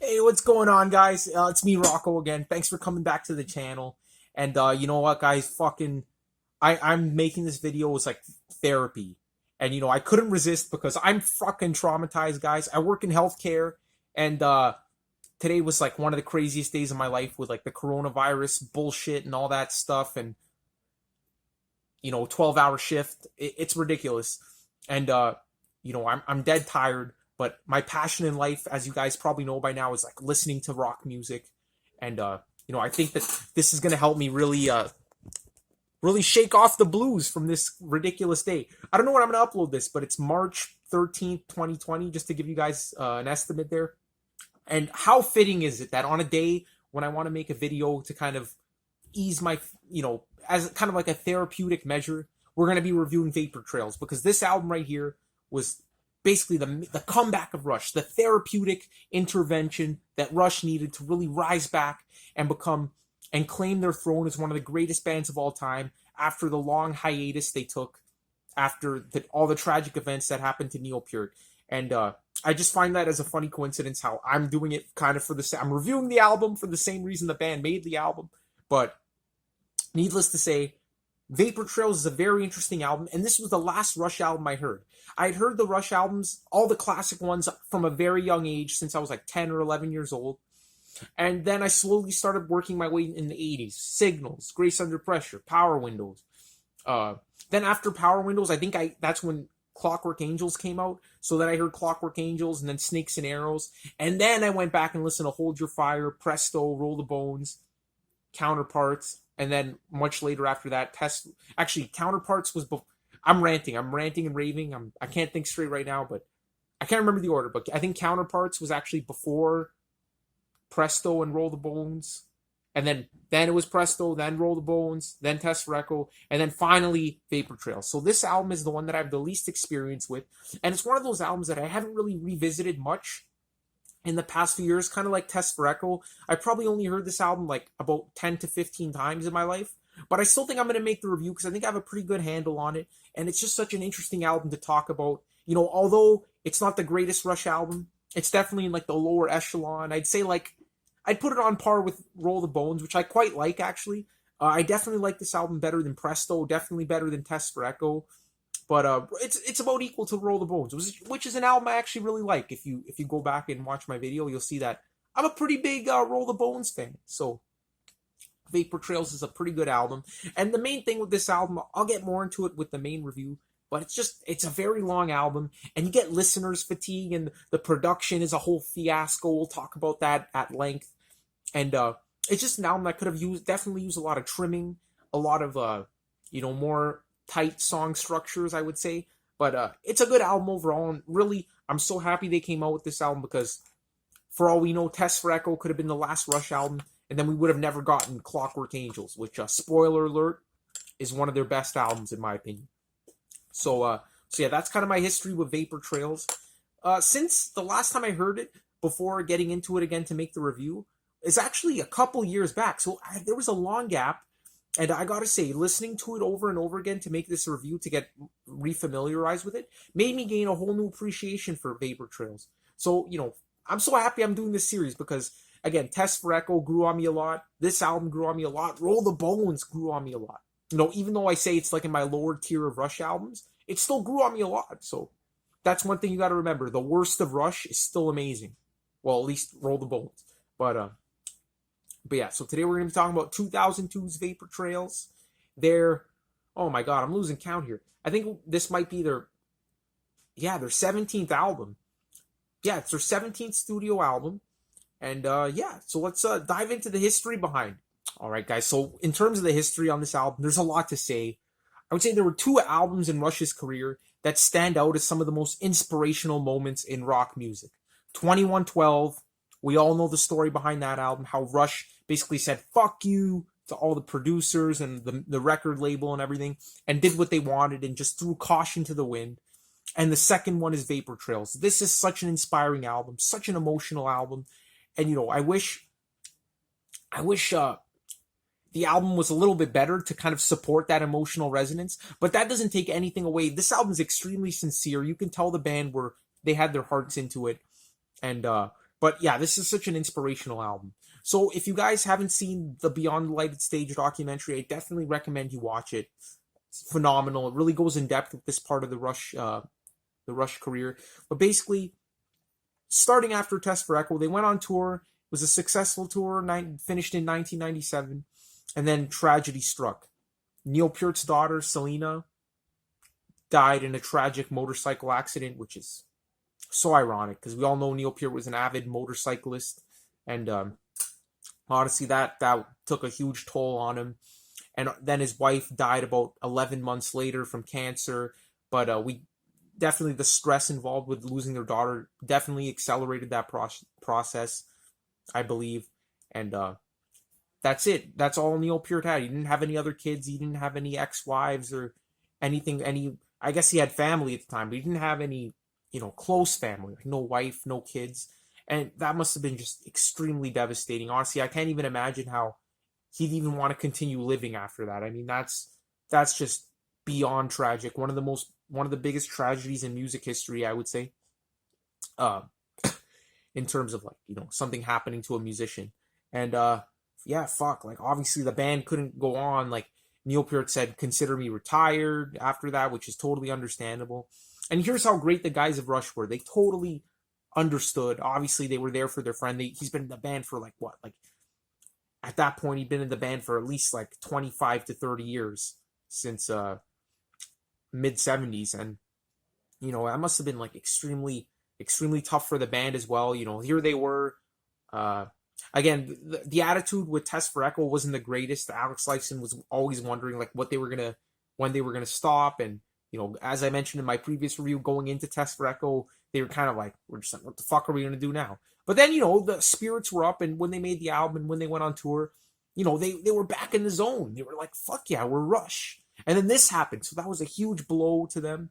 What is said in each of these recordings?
Hey, what's going on, guys? It's me, Rocco, again. Thanks for coming back to the channel. And you know what, guys? I'm making this video as like therapy, and I couldn't resist because I'm fucking traumatized, guys. I work in healthcare, and today was like one of the craziest days of my life with like the coronavirus bullshit and all that stuff, and 12-hour shift. It's ridiculous, and I'm dead tired. But my passion in life, as you guys probably know by now, is like listening to rock music, and I think that this is gonna help me really shake off the blues from this ridiculous day. I don't know when I'm gonna upload this, but it's March 13th, 2020, just to give you guys an estimate there. And how fitting is it that on a day when I want to make a video to kind of ease my, as kind of like a therapeutic measure, we're going to be reviewing Vapor Trails, because this album right here was basically the comeback of Rush, the therapeutic intervention that Rush needed to really rise back and become and claim their throne as one of the greatest bands of all time after the long hiatus they took after all the tragic events that happened to Neil Peart. And I just find that as a funny coincidence how I'm doing it kind of I'm reviewing the album for the same reason the band made the album. But needless to say, Vapor Trails is a very interesting album, and this was the last Rush album I heard. I'd heard the Rush albums, all the classic ones, from a very young age, since I was like 10 or 11 years old. And then I slowly started working my way in the 80s. Signals, Grace Under Pressure, Power Windows. Then after Power Windows, I think that's when Clockwork Angels came out. So then I heard Clockwork Angels and then Snakes and Arrows. And then I went back and listened to Hold Your Fire, Presto, Roll the Bones, Counterparts. And then much later after that, Counterparts was I'm ranting and raving. I can't think straight right now, but I can't remember the order. But I think Counterparts was actually before Presto and Roll the Bones. And then it was Presto, then Roll the Bones, then Test for Echo, and then finally Vapor Trail. So this album is the one that I have the least experience with. And it's one of those albums that I haven't really revisited much in the past few years, kind of like Test for Echo. I probably only heard this album like about 10 to 15 times in my life. But I still think I'm going to make the review because I think I have a pretty good handle on it. And it's just such an interesting album to talk about. Although it's not the greatest Rush album, it's definitely in like the lower echelon. I'd put it on par with Roll the Bones, which I quite like, actually. I definitely like this album better than Presto, definitely better than Test for Echo. But it's about equal to Roll the Bones, which is an album I actually really like. If you go back and watch my video, you'll see that I'm a pretty big Roll the Bones fan. So Vapor Trails is a pretty good album. And the main thing with this album, I'll get more into it with the main review, but it's a very long album, and you get listener's fatigue, and the production is a whole fiasco. We'll talk about that at length. And it's just an album that could have definitely used a lot of trimming, a lot of more tight song structures, I would say. But it's a good album overall, and really, I'm so happy they came out with this album, because for all we know, Test for Echo could have been the last Rush album, and then we would have never gotten Clockwork Angels, which, spoiler alert, is one of their best albums in my opinion. So yeah, that's kind of my history with Vapor Trails. Since the last time I heard it, before getting into it again to make the review, is actually a couple years back. So there was a long gap, and I gotta say, listening to it over and over again to make this review, to get refamiliarized with it, made me gain a whole new appreciation for Vapor Trails. So, I'm so happy I'm doing this series, because, again, Test for Echo grew on me a lot. This album grew on me a lot. Roll the Bones grew on me a lot. Even though I say it's like in my lower tier of Rush albums, it still grew on me a lot. So that's one thing you gotta remember. The worst of Rush is still amazing. Well, at least Roll the Bones. But yeah, so today we're going to be talking about 2002's Vapor Trails. Oh my god, I'm losing count here. I think this might be their 17th album. Yeah, it's their 17th studio album. And yeah, so let's dive into the history behind. All right, guys, so in terms of the history on this album, there's a lot to say. I would say there were two albums in Rush's career that stand out as some of the most inspirational moments in rock music. 2112, we all know the story behind that album, how Rush basically said fuck you to all the producers and the record label and everything, and did what they wanted and just threw caution to the wind. And the second one is Vapor Trails. This is such an inspiring album, such an emotional album. And I wish the album was a little bit better to kind of support that emotional resonance, but that doesn't take anything away. This album is extremely sincere. You can tell the band they had their hearts into it. And But yeah, this is such an inspirational album. So if you guys haven't seen the Beyond the Lighted Stage documentary, I definitely recommend you watch it. It's phenomenal. It really goes in depth with this part of the Rush career. But basically, starting after Test for Echo, they went on tour. It was a successful tour, finished in 1997, and then tragedy struck. Neil Peart's daughter, Selena, died in a tragic motorcycle accident, which is so ironic because we all know Neil Peart was an avid motorcyclist, and honestly, that took a huge toll on him. And then his wife died about 11 months later from cancer. But we definitely, the stress involved with losing their daughter definitely accelerated that process, I believe. And that's it. That's all Neil Peart had. He didn't have any other kids. He didn't have any ex-wives or anything. I guess he had family at the time, but he didn't have any, close family. Like no wife, no kids. And that must have been just extremely devastating. Honestly, I can't even imagine how he'd even want to continue living after that. I mean, that's just beyond tragic. One of the biggest tragedies in music history, I would say. In terms of like, something happening to a musician. And yeah, fuck. Like obviously the band couldn't go on. Like Neil Peart said, consider me retired after that, which is totally understandable. And here's how great the guys of Rush were. They totally understood. Obviously they were there for their friend. He's been in the band for like what? Like at that point, he'd been in the band for at least like 25 to 30 years since mid 70s. And, that must have been like extremely, extremely tough for the band as well. Here they were. Again, the attitude with Test for Echo wasn't the greatest. Alex Lifeson was always wondering like when they were gonna stop. And, as I mentioned in my previous review, going into Test for Echo, they were kind of like, we're just like, what the fuck are we gonna do now? But then, the spirits were up, and when they made the album and when they went on tour, they were back in the zone. They were like, fuck yeah, we're Rush. And then this happened. So that was a huge blow to them.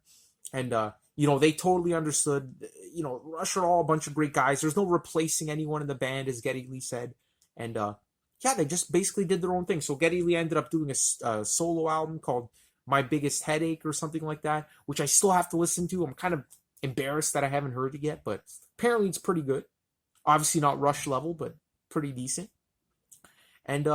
And, they totally understood. Rush are all a bunch of great guys. There's no replacing anyone in the band, as Geddy Lee said. And, yeah, they just basically did their own thing. So Geddy Lee ended up doing a solo album called My Biggest Headache or something like that, which I still have to listen to. I'm kind of embarrassed that I haven't heard it yet, but apparently it's pretty good. Obviously not Rush level, but pretty decent. And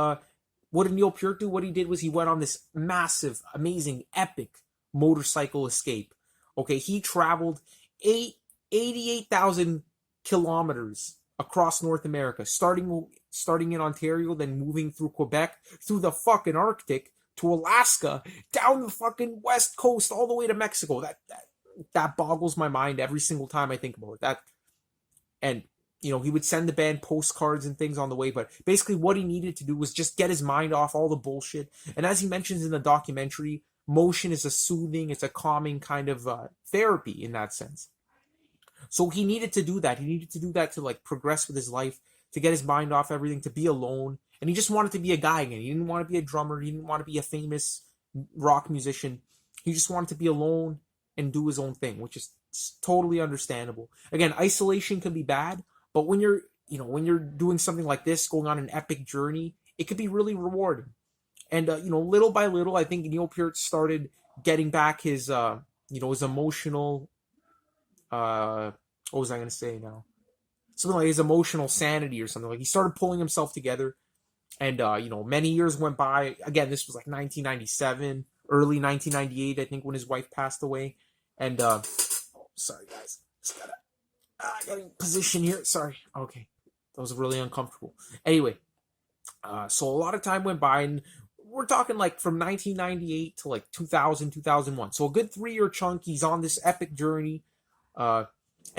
what did Neil Peart do? What he did was he went on this massive, amazing, epic motorcycle escape. Okay, he traveled 88,000 kilometers across North America, starting in Ontario, then moving through Quebec, through the fucking Arctic, to Alaska, down the fucking west coast, all the way to Mexico. That boggles my mind every single time I think about it. And he would send the band postcards and things on the way, but basically what he needed to do was just get his mind off all the bullshit. And as he mentions in the documentary, motion is a soothing, it's a calming kind of therapy in that sense. So he needed to do that. He needed to do that to like progress with his life, to get his mind off everything, to be alone. And he just wanted to be a guy again. He didn't want to be a drummer. He didn't want to be a famous rock musician. He just wanted to be alone and do his own thing, which is totally understandable. Again, isolation can be bad, but when you're doing something like this, going on an epic journey, it could be really rewarding. And little by little, I think Neil Peart started getting back his his emotional what was I going to say now? Something like his emotional sanity or something. Like he started pulling himself together, and many years went by. Again, this was like 1997, early 1998, I think, when his wife passed away. And sorry guys, just gotta getting position here. Sorry. Okay, that was really uncomfortable. Anyway, so a lot of time went by, and we're talking like from 1998 to like 2000, 2001. So a good 3-year chunk. He's on this epic journey. And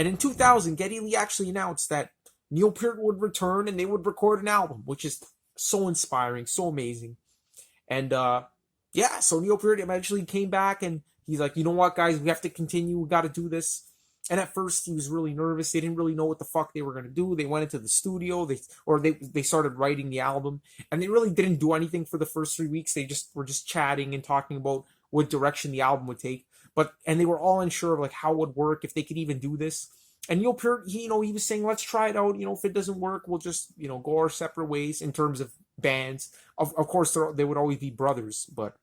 in 2000, Geddy Lee actually announced that Neil Peart would return and they would record an album, which is so inspiring, so amazing. And yeah, so Neil Peart eventually came back and he's like, you know what, guys, we have to continue. We got to do this. And at first he was really nervous. They didn't really know what the fuck they were going to do. They went into the studio, they started writing the album, and they really didn't do anything for the first 3 weeks. They just were just chatting and talking about what direction the album would take. And they were all unsure of like how it would work, if they could even do this. And Neil Peart, he was saying, let's try it out. If it doesn't work, we'll just, go our separate ways in terms of bands. Of course, they would always be brothers, but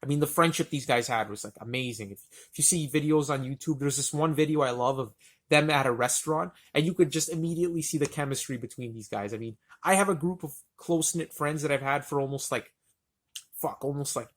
I mean, the friendship these guys had was like amazing. If you see videos on YouTube, there's this one video I love of them at a restaurant, and you could just immediately see the chemistry between these guys. I mean, I have a group of close knit friends that I've had for almost like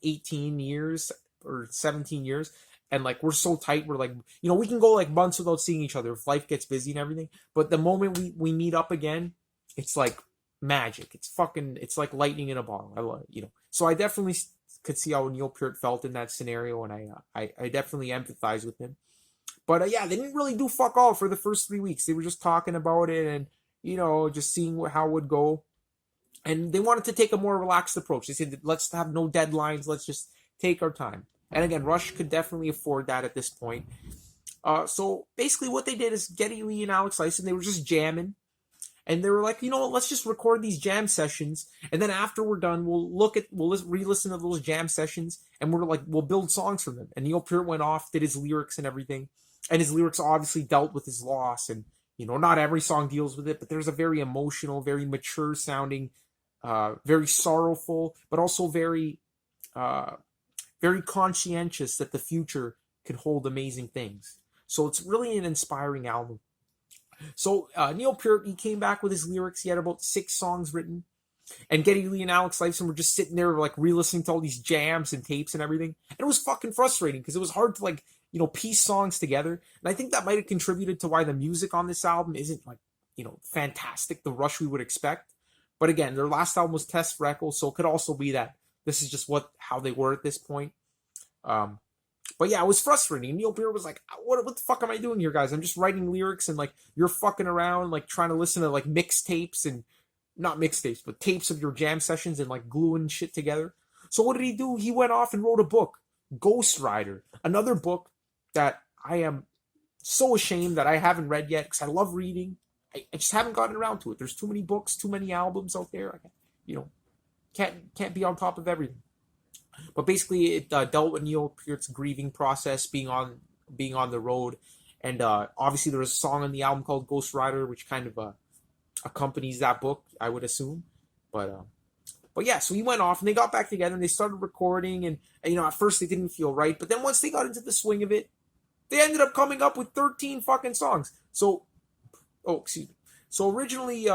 18 years or 17 years. And like, we're so tight. We're like, we can go like months without seeing each other if life gets busy and everything. But the moment we meet up again, it's like magic. It's like lightning in a bottle. I love it, So I definitely could see how Neil Peart felt in that scenario. And I definitely empathize with him. But yeah, they didn't really do fuck all for the first 3 weeks. They were just talking about it and, just seeing how it would go. And they wanted to take a more relaxed approach. They said, let's have no deadlines. Let's just take our time. And again, Rush could definitely afford that at this point. So basically what they did is Geddy Lee and Alex Lifeson, they were just jamming. And they were like, let's just record these jam sessions. And then after we're done, we'll re-listen to those jam sessions. And we'll build songs from them. And Neil Peart went off, did his lyrics and everything. And his lyrics obviously dealt with his loss. And, not every song deals with it. But there's a very emotional, very mature sounding, very sorrowful, but also very conscientious that the future could hold amazing things. So it's really an inspiring album. So Neil Peart, he came back with his lyrics. He had about 6 songs written. And Geddy Lee and Alex Lifeson were just sitting there like re-listening to all these jams and tapes and everything. And it was fucking frustrating because it was hard to piece songs together. And I think that might have contributed to why the music on this album isn't fantastic, the Rush we would expect. But again, their last album was Test for Echo, so it could also be that this is just how they were at this point. But yeah, it was frustrating. Neil Peart was like, what the fuck am I doing here, guys? I'm just writing lyrics and you're fucking around, trying to listen to mixtapes and not mixtapes, but tapes of your jam sessions and gluing shit together. So what did he do? He went off and wrote a book, Ghost Rider, another book that I am so ashamed that I haven't read yet because I love reading. I just haven't gotten around to it. There's too many books, too many albums out there. Can't be on top of everything. But basically, it dealt with Neil Peart's grieving process, being on the road, and obviously there was a song on the album called Ghost Rider, which kind of accompanies that book, I would assume. But yeah, so he went off and they got back together and they started recording, and at first they didn't feel right, but then once they got into the swing of it, they ended up coming up with 13 fucking songs. So originally,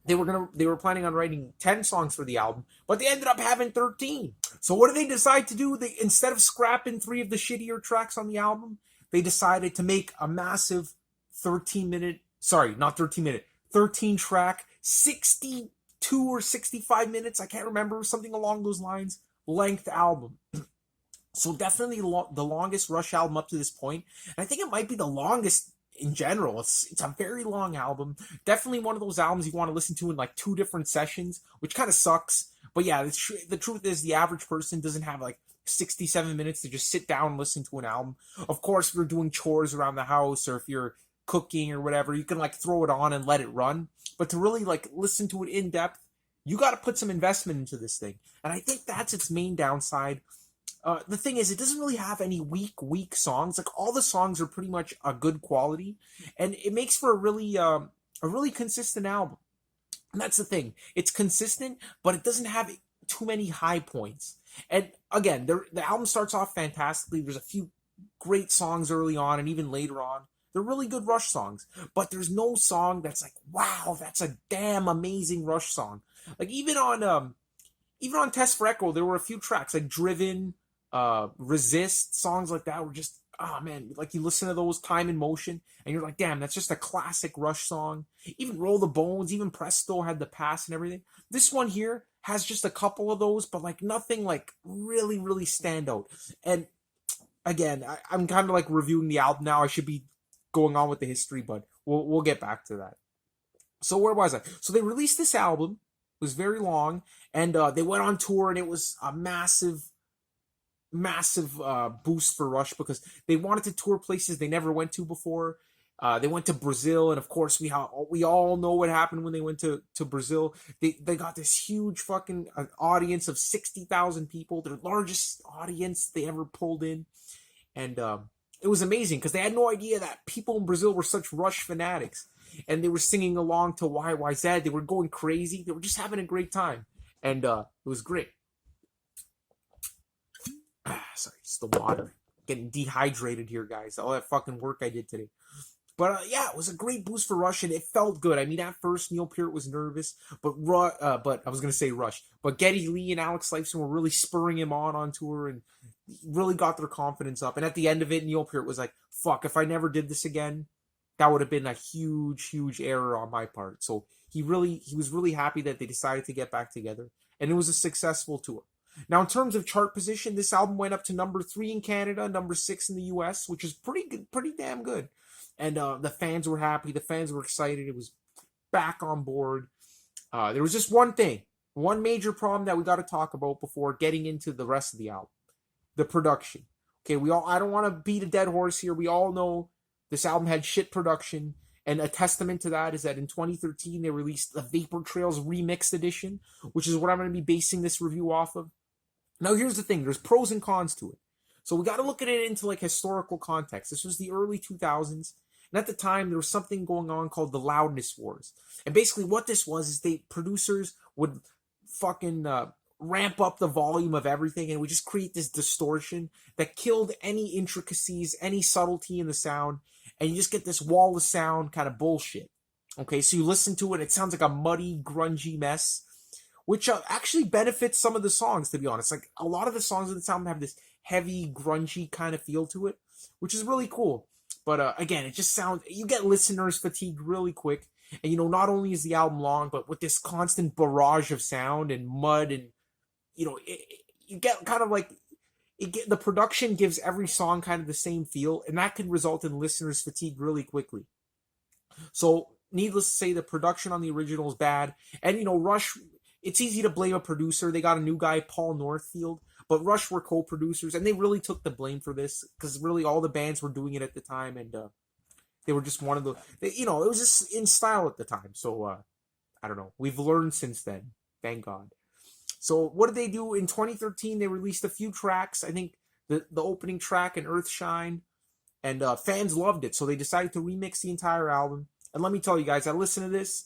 they were planning on writing 10 songs for the album, but they ended up having 13. So what did they decide to do? They, instead of scrapping 3 of the shittier tracks on the album, they decided to make a massive 13 track, 62 or 65 minutes, I can't remember, something along those lines, length album. So definitely the longest Rush album up to this point. And I think it might be the longest in general. It's a very long album. Definitely one of those albums you want to listen to in 2 different sessions, which kind of sucks. But yeah, the truth is the average person doesn't have 67 minutes to just sit down and listen to an album. Of course, if you're doing chores around the house or if you're cooking or whatever, you can throw it on and let it run. But to really listen to it in depth, you got to put some investment into this thing. And I think that's its main downside. The thing is, it doesn't really have any weak songs. All the songs are pretty much a good quality, and it makes for a really consistent album. And that's the thing; it's consistent, but it doesn't have too many high points. And again, the album starts off fantastically. There's a few great songs early on, and even later on, they're really good Rush songs. But there's no song that's wow, that's a damn amazing Rush song. Even on Test for Echo, there were a few tracks Driven. Resist, songs like that were just, oh man, you listen to those, Time in Motion, and you're like, damn, that's just a classic Rush song. Even Roll the Bones, even Presto had the pass and everything. This one here has just a couple of those, but nothing really, really stand out. And again, I'm kind of reviewing the album now. I should be going on with the history, but we'll get back to that. So where was I? So they released this album. It was very long, and they went on tour, and it was a massive boost for Rush because they wanted to tour places they never went to before. They went to Brazil, and of course we all know what happened when they went to Brazil. They got this huge fucking audience of 60,000 people, their largest audience they ever pulled in, and it was amazing because they had no idea that people in Brazil were such Rush fanatics, and they were singing along to YYZ. They were going crazy. They were just having a great time, and it was great. Sorry, it's the water. getting dehydrated here, guys. All that fucking work I did today. But yeah, it was a great boost for Rush, and it felt good. I mean, at first Neil Peart was nervous, but I was gonna say Rush, but Geddy Lee and Alex Lifeson were really spurring him on tour, and really got their confidence up. And at the end of it, Neil Peart was like, "Fuck, if I never did this again, that would have been a huge error on my part." So he was really happy that they decided to get back together, and it was a successful tour. Now, in terms of chart position, this album went up to number 3 in Canada, number 6 in the US, which is pretty good, pretty damn good. And the fans were happy. The fans were excited. It was back on board. There was just one major problem that we got to talk about before getting into the rest of the album: the production. Okay, I don't want to beat a dead horse here. We all know this album had shit production, and a testament to that is that in 2013 they released the Vapor Trails Remixed Edition, which is what I'm going to be basing this review off of. Now, here's the thing: there's pros and cons to it. So we got to look at it into like historical context. This was the early 2000s. And at the time, there was something going on called the Loudness Wars. And basically what this was is producers would fucking ramp up the volume of everything, and would just create this distortion that killed any intricacies, any subtlety in the sound, and you just get this wall of sound kind of bullshit. Okay, so you listen to it, it sounds like a muddy, grungy mess, which actually benefits some of the songs, to be honest. Like, a lot of the songs of this album have this heavy, grungy kind of feel to it, which is really cool. But again, it just sounds, you get listeners fatigued really quick. And, not only is the album long, but with this constant barrage of sound and mud, and, you get kind of like, the production gives every song kind of the same feel, and that can result in listeners fatigue really quickly. So, needless to say, the production on the original is bad. And, Rush, it's easy to blame a producer. They got a new guy, Paul Northfield. But Rush were co-producers, and they really took the blame for this, because really all the bands were doing it at the time, and they were just one of the, it was just in style at the time. So, I don't know. We've learned since then. Thank God. So, what did they do? In 2013, they released a few tracks. I think the opening track and Earthshine, and fans loved it, so they decided to remix the entire album. And let me tell you guys, I listened to this,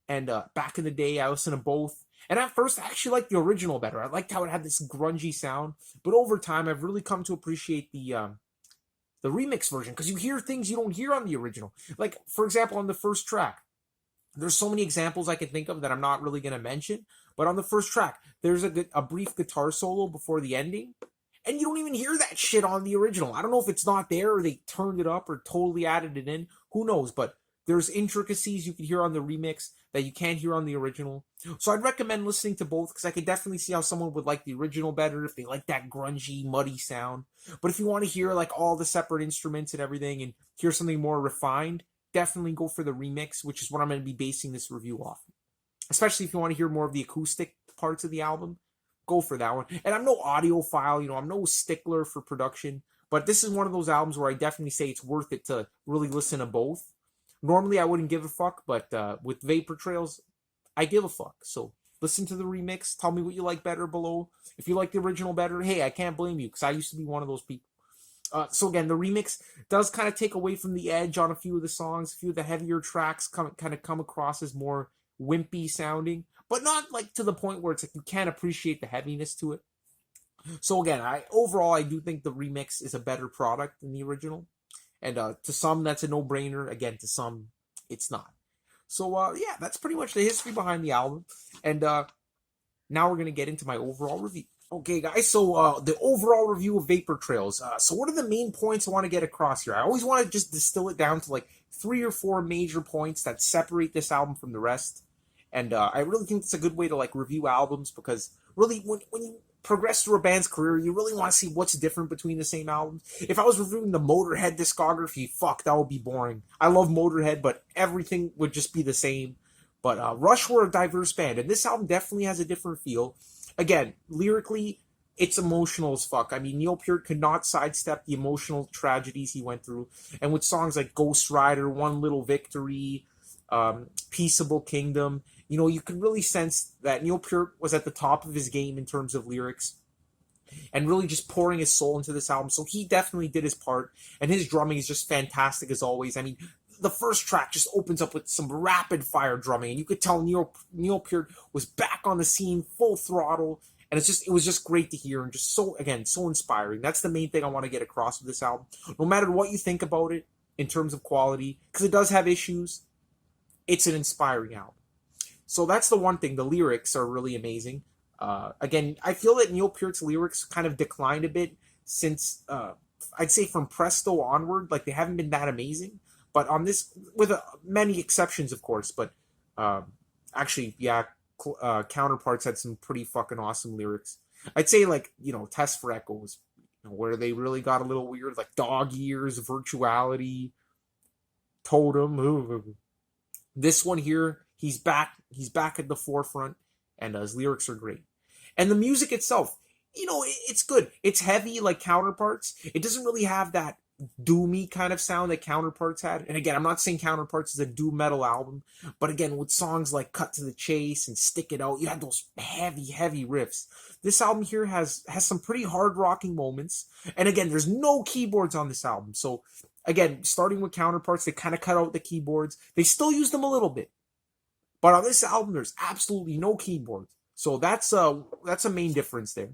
and back in the day, I listened to both. And at first, I actually liked the original better. I liked how it had this grungy sound. But over time, I've really come to appreciate the remix version, because you hear things you don't hear on the original. Like, for example, on the first track, there's so many examples I can think of that I'm not really going to mention. But on the first track, there's a brief guitar solo before the ending. And you don't even hear that shit on the original. I don't know if it's not there, or they turned it up, or totally added it in. Who knows? But there's intricacies you can hear on the remix that you can't hear on the original. So I'd recommend listening to both, because I could definitely see how someone would like the original better if they like that grungy, muddy sound. But if you want to hear like all the separate instruments and everything, and hear something more refined, definitely go for the remix, which is what I'm going to be basing this review off. Especially if you want to hear more of the acoustic parts of the album, go for that one. And I'm no audiophile, I'm no stickler for production, but this is one of those albums where I definitely say it's worth it to really listen to both. Normally, I wouldn't give a fuck, but with Vapor Trails, I give a fuck. So listen to the remix. Tell me what you like better below. If you like the original better, hey, I can't blame you, because I used to be one of those people. So again, the remix does kind of take away from the edge on a few of the songs. A few of the heavier tracks come across as more wimpy sounding, but not like to the point where it's like you can't appreciate the heaviness to it. So again, overall I do think the remix is a better product than the original. And to some, that's a no-brainer. Again, to some, it's not. So, yeah, that's pretty much the history behind the album. And now we're going to get into my overall review. Okay, guys, so the overall review of Vapor Trails. So what are the main points I want to get across here? I always want to just distill it down to like 3 or 4 major points that separate this album from the rest. And I really think it's a good way to like review albums, because really when you progress through a band's career, you really want to see what's different between the same albums. If I was reviewing the Motorhead discography, fuck, that would be boring. I love Motorhead, but everything would just be the same. But Rush were a diverse band, and this album definitely has a different feel. Again, lyrically, it's emotional as fuck. I mean, Neil Peart could not sidestep the emotional tragedies he went through. And with songs like Ghost Rider, One Little Victory, Peaceable Kingdom, you can really sense that Neil Peart was at the top of his game in terms of lyrics, and really just pouring his soul into this album. So he definitely did his part, and his drumming is just fantastic as always. I mean, the first track just opens up with some rapid fire drumming, and you could tell Neil Peart was back on the scene, full throttle, And it was just great to hear, and just so, again, so inspiring. That's the main thing I want to get across with this album. No matter what you think about it in terms of quality, because it does have issues, it's an inspiring album. So that's the one thing. The lyrics are really amazing. Again, I feel that Neil Peart's lyrics kind of declined a bit since, I'd say from Presto onward. Like, they haven't been that amazing. But on this, with many exceptions, of course. But actually, yeah, Counterparts had some pretty fucking awesome lyrics. I'd say, like, Test for Echoes, where they really got a little weird, like dog ears, virtuality, totem. Ooh. This one here, he's back at the forefront, and his lyrics are great. And the music itself, it's good. It's heavy like Counterparts. It doesn't really have that doomy kind of sound that Counterparts had. And again, I'm not saying Counterparts is a doom metal album, but again, with songs like Cut to the Chase and Stick It Out, you had those heavy riffs. This album here has some pretty hard rocking moments. And again, there's no keyboards on this album. So again, starting with Counterparts, they kind of cut out the keyboards. They still use them a little bit. But on this album, there's absolutely no keyboards. So that's a main difference there.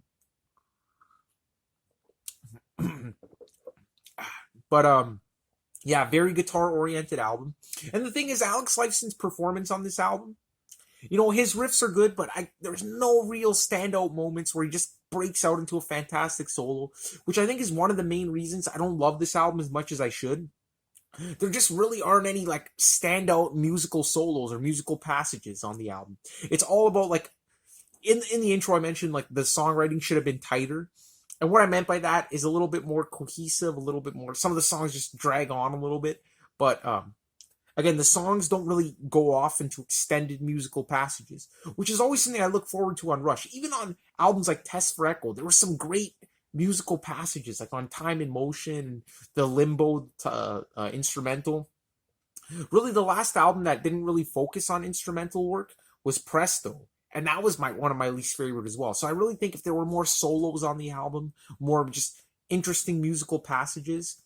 But yeah, very guitar oriented album. And the thing is, Alex Lifeson's performance on this album, his riffs are good, but there's no real standout moments where he just breaks out into a fantastic solo, which I think is one of the main reasons I don't love this album as much as I should. There just really aren't any like standout musical solos or musical passages on the album. It's all about, like, in the intro I mentioned, like, the songwriting should have been tighter. And what I meant by that is a little bit more cohesive, a little bit more. Some of the songs just drag on a little bit, but again, the songs don't really go off into extended musical passages, which is always something I look forward to on Rush. Even on albums like Test for Echo, there were some great musical passages, like on Time in Motion, the Limbo instrumental. Really, the last album that didn't really focus on instrumental work was Presto. And that was one of my least favorite as well. So I really think if there were more solos on the album, more just interesting musical passages,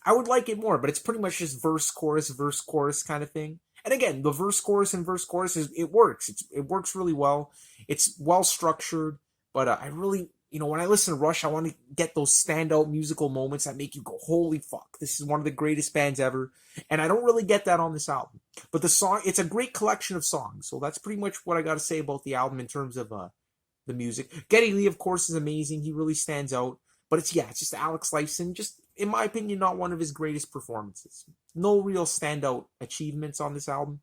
I would like it more. But it's pretty much just verse, chorus kind of thing. And again, the verse, chorus, it works. It works really well. It's well structured. But I really, when I listen to Rush, I want to get those standout musical moments that make you go, holy fuck, this is one of the greatest bands ever. And I don't really get that on this album. But it's a great collection of songs. So that's pretty much what I got to say about the album in terms of the music. Geddy Lee, of course, is amazing. He really stands out. But it's just Alex Lifeson, just, in my opinion, not one of his greatest performances. No real standout achievements on this album.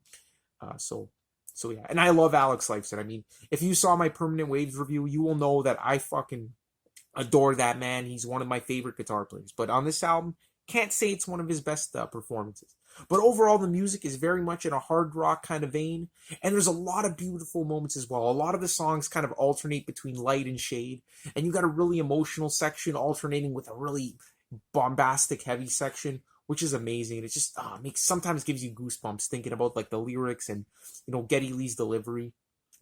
So yeah. And I love Alex Lifeson. I mean, if you saw my Permanent Waves review, you will know that I fucking adore that man. He's one of my favorite guitar players. But on this album, can't say it's one of his best performances. But overall, the music is very much in a hard rock kind of vein. And there's a lot of beautiful moments as well. A lot of the songs kind of alternate between light and shade. And you got a really emotional section alternating with a really bombastic, heavy section, which is amazing. It just sometimes gives you goosebumps thinking about, like, the lyrics and, Geddy Lee's delivery.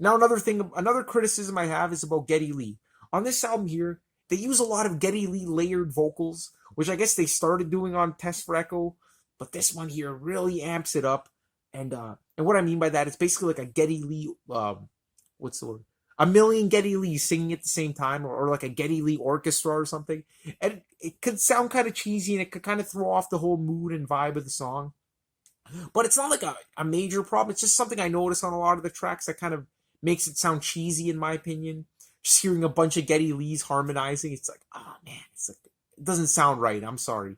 Now, another criticism I have is about Geddy Lee. On this album here, they use a lot of Geddy Lee layered vocals, which I guess they started doing on Test for Echo, but this one here really amps it up. And what I mean by that is basically like a Geddy Lee, what's the word? A million Geddy Lees singing at the same time, or like a Geddy Lee orchestra or something. And it could sound kind of cheesy, and it could kind of throw off the whole mood and vibe of the song. But it's not like a major problem. It's just something I notice on a lot of the tracks that kind of makes it sound cheesy, in my opinion. Just hearing a bunch of Geddy Lees harmonizing, it's like, oh man, it doesn't sound right. I'm sorry.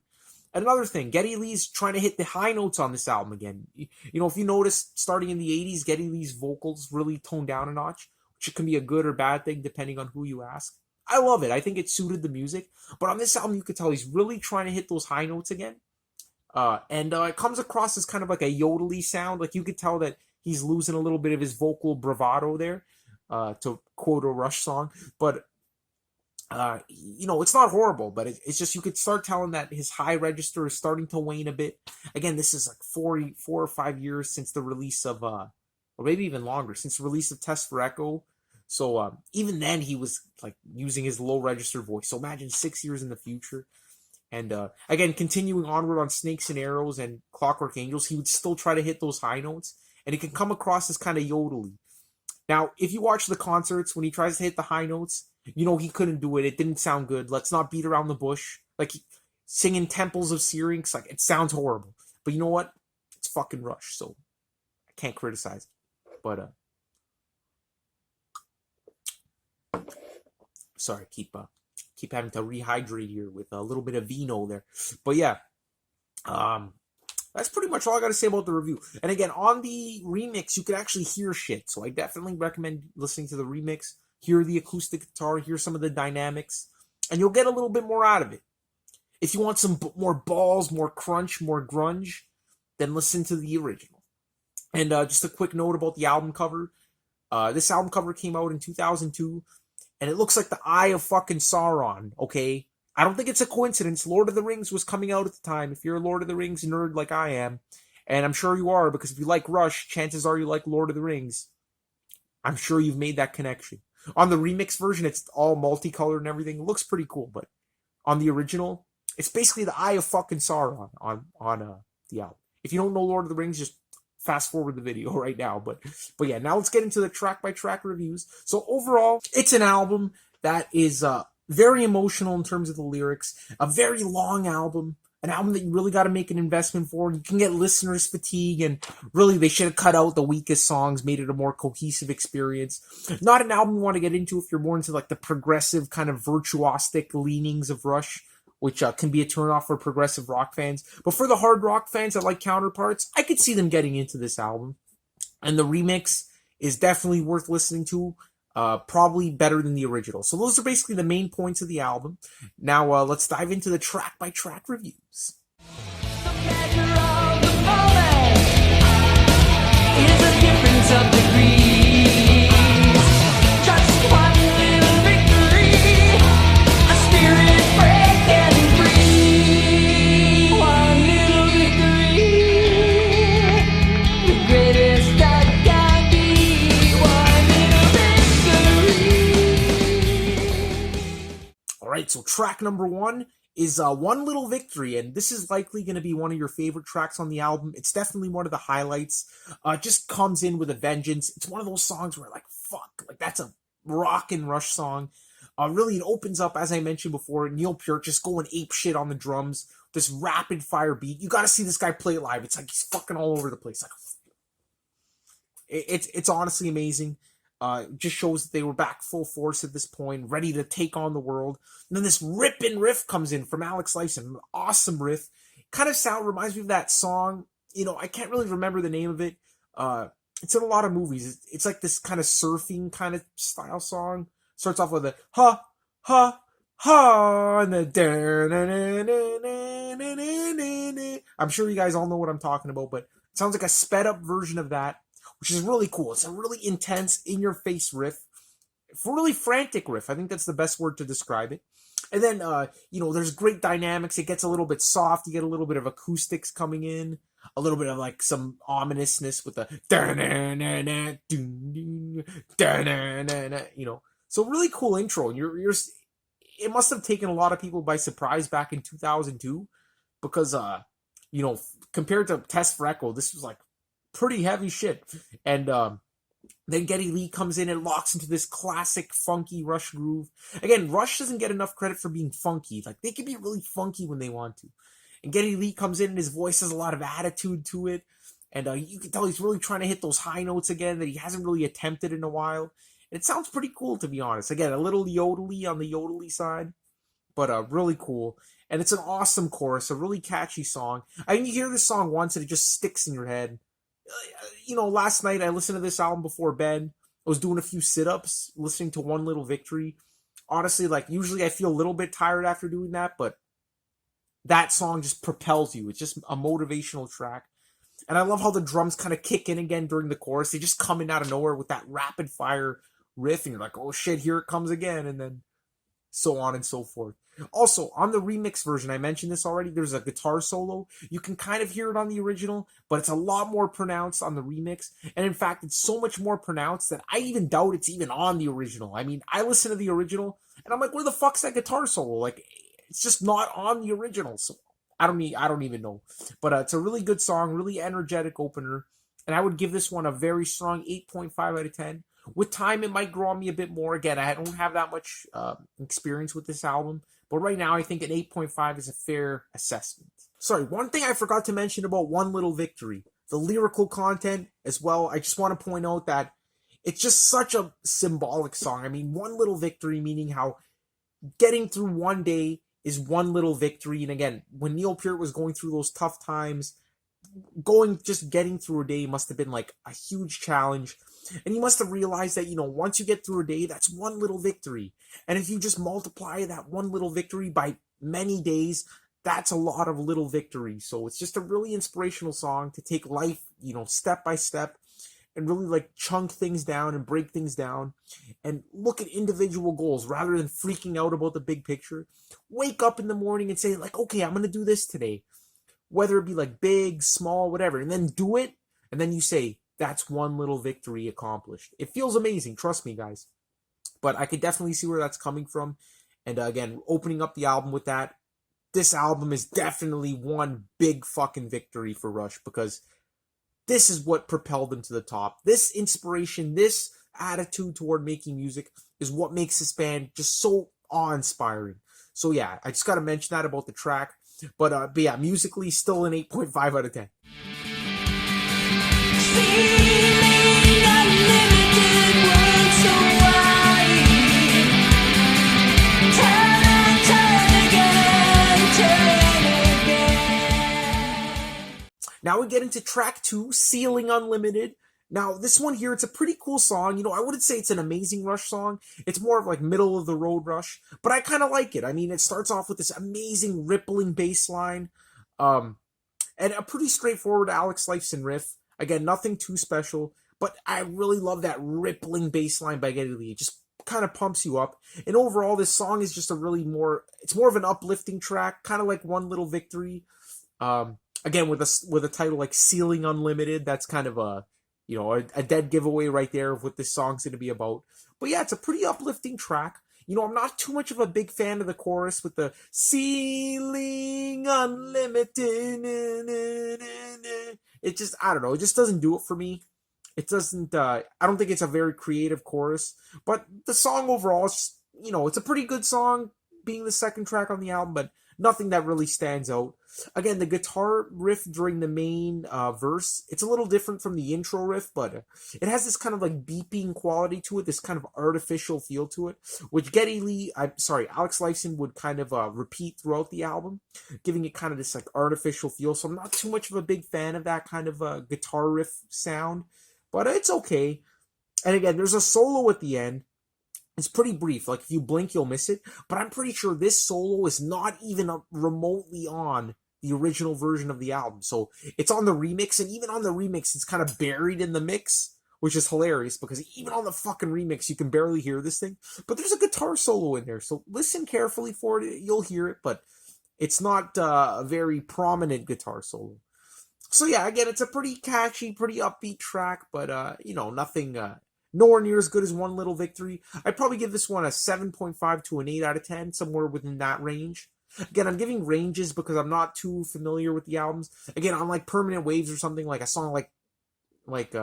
And another thing, Geddy Lee's trying to hit the high notes on this album again. If you notice, starting in the 80s, Geddy Lee's vocals really toned down a notch, which can be a good or bad thing depending on who you ask. I love it. I think it suited the music. But on this album, you could tell he's really trying to hit those high notes again. And it comes across as kind of like a yodely sound. Like, you could tell that he's losing a little bit of his vocal bravado there, to quote a Rush song. But, it's not horrible, but it's just, you could start telling that his high register is starting to wane a bit. Again, this is like 4 or 5 years since the release of, or maybe even longer, since the release of Test for Echo. So even then, he was like using his low register voice. So imagine 6 years in the future. And again, continuing onward on Snakes and Arrows and Clockwork Angels, he would still try to hit those high notes. And it can come across as kind of yodely. Now, if you watch the concerts when he tries to hit the high notes, he couldn't do it. It didn't sound good. Let's not beat around the bush. Like singing Temples of Syrinx, like it sounds horrible. But you know what? It's fucking Rush, so I can't criticize it. But sorry, keep having to rehydrate here with a little bit of vino there. But yeah, that's pretty much all I got to say about the review. And again, on the remix, you can actually hear shit. So I definitely recommend listening to the remix. Hear the acoustic guitar, hear some of the dynamics, and you'll get a little bit more out of it. If you want some more balls, more crunch, more grunge, then listen to the original. And just a quick note about the album cover. This album cover came out in 2002, and it looks like the Eye of fucking Sauron, okay? I don't think it's a coincidence. Lord of the Rings was coming out at the time. If you're a Lord of the Rings nerd like I am, and I'm sure you are, because if you like Rush, chances are you like Lord of the Rings. I'm sure you've made that connection. On the remix version, it's all multicolored and everything. It looks pretty cool, but on the original, it's basically the Eye of fucking Sauron on the album. If you don't know Lord of the Rings, just fast forward the video right now. But yeah, now let's get into the track by track reviews. So overall, it's an album that is very emotional in terms of the lyrics, a very long album, an album that you really got to make an investment for. You can get listeners fatigue, and really they should have cut out the weakest songs, made it a more cohesive experience. Not an album you want to get into if you're more into like the progressive kind of virtuosic leanings of Rush, which can be a turnoff for progressive rock fans. But for the hard rock fans that like Counterparts, I could see them getting into this album. And the remix is definitely worth listening to. Probably better than the original. So those are basically the main points of the album. Now let's dive into the track-by-track reviews. The measure of the moment is a difference of degrees. Just one little victory, a spirit breaking free. One little victory, the greatest that can be. One little victory. All right, so track number 1 is One Little Victory, and this is likely going to be one of your favorite tracks on the album. It's definitely one of the highlights. Just comes in with a vengeance. It's one of those songs where, like, fuck, like that's a rock and Rush song. Really, it opens up, as I mentioned before, Neil Peart just going ape shit on the drums. This rapid fire beat. You got to see this guy play it live. It's like he's fucking all over the place. Like, it's honestly amazing. Just shows that they were back full force at this point, ready to take on the world. And then this ripping riff comes in from Alex Lifeson, an awesome riff. Kind of reminds me of that song. I can't really remember the name of it. It's in a lot of movies. It's like this kind of surfing kind of style song. Starts off with a ha ha ha, and then I'm sure you guys all know what I'm talking about, but it sounds like a sped up version of that, which is really cool. It's a really intense, in-your-face riff. Really frantic riff. I think that's the best word to describe it. And then, there's great dynamics. It gets a little bit soft. You get a little bit of acoustics coming in. A little bit of, like, some ominousness with the So really cool intro. And it must have taken a lot of people by surprise back in 2002. Because, compared to Test for Echo, this was, like, pretty heavy shit. And then Geddy Lee comes in and locks into this classic funky Rush groove. Again, Rush doesn't get enough credit for being funky. Like, they can be really funky when they want to. And Geddy Lee comes in and his voice has a lot of attitude to it. And you can tell he's really trying to hit those high notes again that he hasn't really attempted in a while. And it sounds pretty cool, to be honest. Again, a little yodely on the yodely side, but really cool. And it's an awesome chorus, a really catchy song. I mean, you hear this song once and it just sticks in your head. Last night I listened to this album before bed. I was doing a few sit-ups, listening to One Little Victory. Honestly, like, usually I feel a little bit tired after doing that, but that song just propels you. It's just a motivational track. And I love how the drums kind of kick in again during the chorus. They just come in out of nowhere with that rapid fire riff, and you're like, oh shit, here it comes again, and then so on and so forth. Also, on the remix version, I mentioned this already, there's a guitar solo. You can kind of hear it on the original, but it's a lot more pronounced on the remix. And in fact, it's so much more pronounced that I even doubt it's even on the original. I mean, I listen to the original, and I'm like, where the fuck's that guitar solo? Like, it's just not on the original. So I don't even know. But it's a really good song, really energetic opener. And I would give this one a very strong 8.5 out of 10. With time, it might grow on me a bit more. Again, I don't have that much experience with this album, but right now I think an 8.5 is a fair assessment. Sorry, one thing I forgot to mention about One Little Victory, the lyrical content as well. I just want to point out that it's just such a symbolic song. I mean, one little victory, meaning how getting through one day is one little victory. And again, when Neil Peart was going through those tough times, just getting through a day must have been like a huge challenge. And he must have realized that, once you get through a day, that's one little victory. And if you just multiply that one little victory by many days, that's a lot of little victories. So it's just a really inspirational song to take life, step by step, and really like chunk things down and break things down and look at individual goals rather than freaking out about the big picture. Wake up in the morning and say like, okay, I'm going to do this today. Whether it be like big, small, whatever, and then do it. And then you say, that's one little victory accomplished. It feels amazing. Trust me, guys. But I could definitely see where that's coming from. And again, opening up the album with that, this album is definitely one big fucking victory for Rush, because this is what propelled them to the top. This inspiration, this attitude toward making music is what makes this band just so awe-inspiring. So yeah, I just got to mention that about the track. But yeah, musically, still an 8.5 out of 10. Now we get into track 2, Ceiling Unlimited. Now, this one here, it's a pretty cool song. I wouldn't say it's an amazing Rush song. It's more of like middle of the road Rush, but I kind of like it. I mean, it starts off with this amazing rippling bass line, and a pretty straightforward Alex Lifeson riff. Again, nothing too special, but I really love that rippling bass line by Geddy Lee. It just kind of pumps you up. And overall, this song is just it's more of an uplifting track, kind of like One Little Victory. Again, with a title like Ceiling Unlimited, that's kind of a dead giveaway right there of what this song's going to be about. But yeah, it's a pretty uplifting track. I'm not too much of a big fan of the chorus with the Ceiling Unlimited. It just, I don't know, it just doesn't do it for me. It doesn't, I don't think it's a very creative chorus. But the song overall is just, it's a pretty good song, being the second track on the album, but nothing that really stands out. Again, the guitar riff during the main verse, it's a little different from the intro riff, but it has this kind of like beeping quality to it, this kind of artificial feel to it, which Alex Lifeson would kind of repeat throughout the album, giving it kind of this like artificial feel. So I'm not too much of a big fan of that kind of guitar riff sound, but it's okay. And again, there's a solo at the end. It's pretty brief. Like, if you blink, you'll miss it. But I'm pretty sure this solo is not even remotely on the original version of the album. So it's on the remix, and even on the remix, it's kind of buried in the mix, which is hilarious, because even on the fucking remix, you can barely hear this thing. But there's a guitar solo in there, so listen carefully for it. You'll hear it, but it's not a very prominent guitar solo. So yeah, again, it's a pretty catchy, pretty upbeat track, but, nothing... nowhere near as good as One Little Victory. I'd probably give this one a 7.5 to an 8 out of 10, somewhere within that range. Again, I'm giving ranges because I'm not too familiar with the albums. Again, on like Permanent Waves or something, like a song like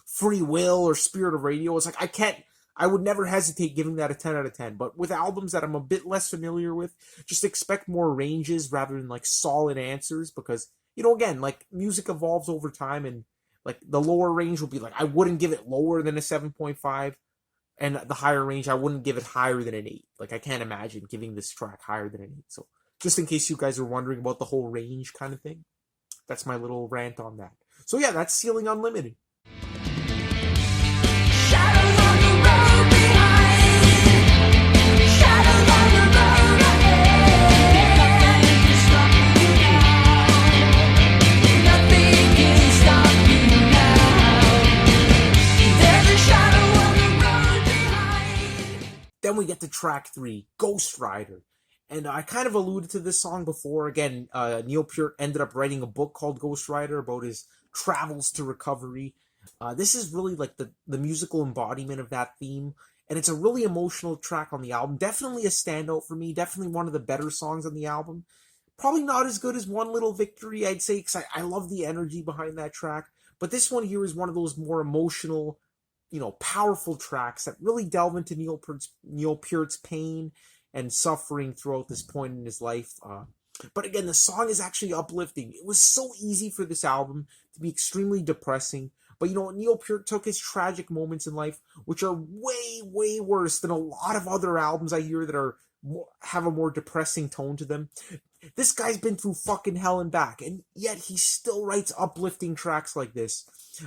Free Will or Spirit of Radio, it's like I would never hesitate giving that a 10 out of 10. But with albums that I'm a bit less familiar with, just expect more ranges rather than like solid answers, because, again, like music evolves over time, and like the lower range will be like, I wouldn't give it lower than a 7.5, and the higher range, I wouldn't give it higher than an 8. Like, I can't imagine giving this track higher than an 8. So just in case you guys are wondering about the whole range kind of thing, that's my little rant on that. So yeah, that's Ceiling Unlimited. Shadows on the road behind, shadows on the road ahead. Nothing can stop you now. Nothing can stop you now. There's a shadow on the road behind. Then we get to track 3, Ghost Rider. And I kind of alluded to this song before. Again, Neil Peart ended up writing a book called Ghost Rider about his travels to recovery. This is really like the musical embodiment of that theme. And it's a really emotional track on the album. Definitely a standout for me. Definitely one of the better songs on the album. Probably not as good as One Little Victory, I'd say, because I love the energy behind that track. But this one here is one of those more emotional, powerful tracks that really delve into Neil Peart's pain and suffering throughout this point in his life. But again, the song is actually uplifting. It was so easy for this album to be extremely depressing. But Neil Peart took his tragic moments in life, which are way, way worse than a lot of other albums I hear that have a more depressing tone to them. This guy's been through fucking hell and back, and yet he still writes uplifting tracks like this.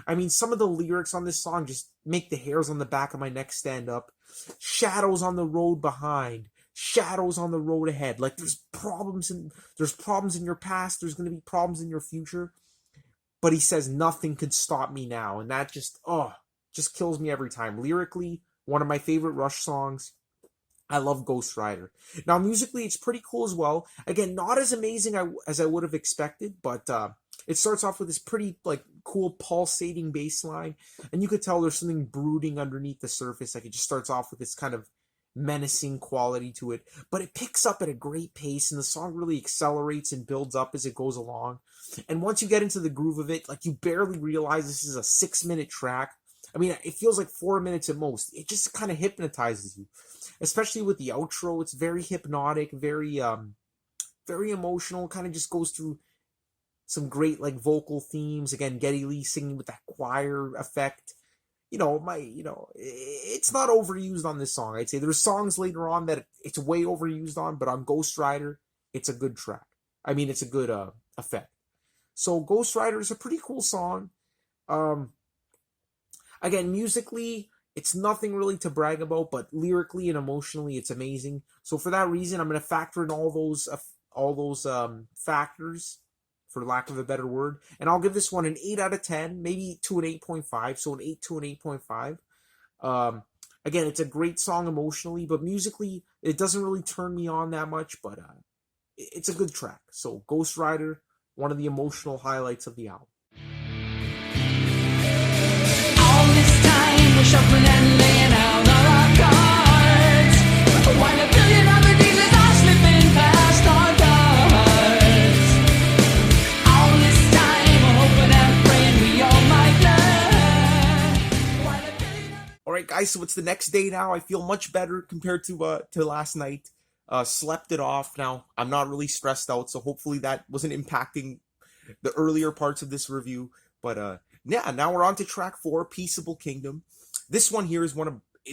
I mean, some of the lyrics on this song just make the hairs on the back of my neck stand up. Shadows on the road behind, shadows on the road ahead. Like there's problems in your past, there's going to be problems in your future. But he says nothing could stop me now, and that just kills me every time. Lyrically, one of my favorite Rush songs. I love Ghost Rider. Now, musically, it's pretty cool as well. Again, not as amazing as I would have expected, but it starts off with this pretty cool pulsating bass line, and you could tell there's something brooding underneath the surface. Like it just starts off with this kind of menacing quality to it, but it picks up at a great pace, and the song really accelerates and builds up as it goes along. And once you get into the groove of it, you barely realize this is a 6-minute track. I mean, it feels like 4 minutes at most. It just kind of hypnotizes you, especially with the outro. It's very hypnotic, very emotional. Kind of just goes through some great vocal themes. Again, Geddy Lee singing with that choir effect. It's not overused on this song. I'd say there's songs later on that it's way overused on, but on Ghost Rider, it's a good track. I mean, it's a good effect. So Ghost Rider is a pretty cool song. Again, musically, it's nothing really to brag about, but lyrically and emotionally, it's amazing. So for that reason, I'm going to factor in all those factors, for lack of a better word, and I'll give this one an 8 out of 10, maybe to an 8.5, so an 8 to an 8.5. Again, it's a great song emotionally, but musically, it doesn't really turn me on that much, but it's a good track. So Ghost Rider, one of the emotional highlights of the album. All this time we're shuffling and laying out all our cards. While a billion other dealers are slipping past our guards. All this time we're hoping and praying we all might learn. Alright guys, so it's the next day now. I feel much better compared to last night. Slept it off. Now, I'm not really stressed out, so hopefully that wasn't impacting the earlier parts of this review. But yeah, now we're on to track 4, Peaceable Kingdom. This one here is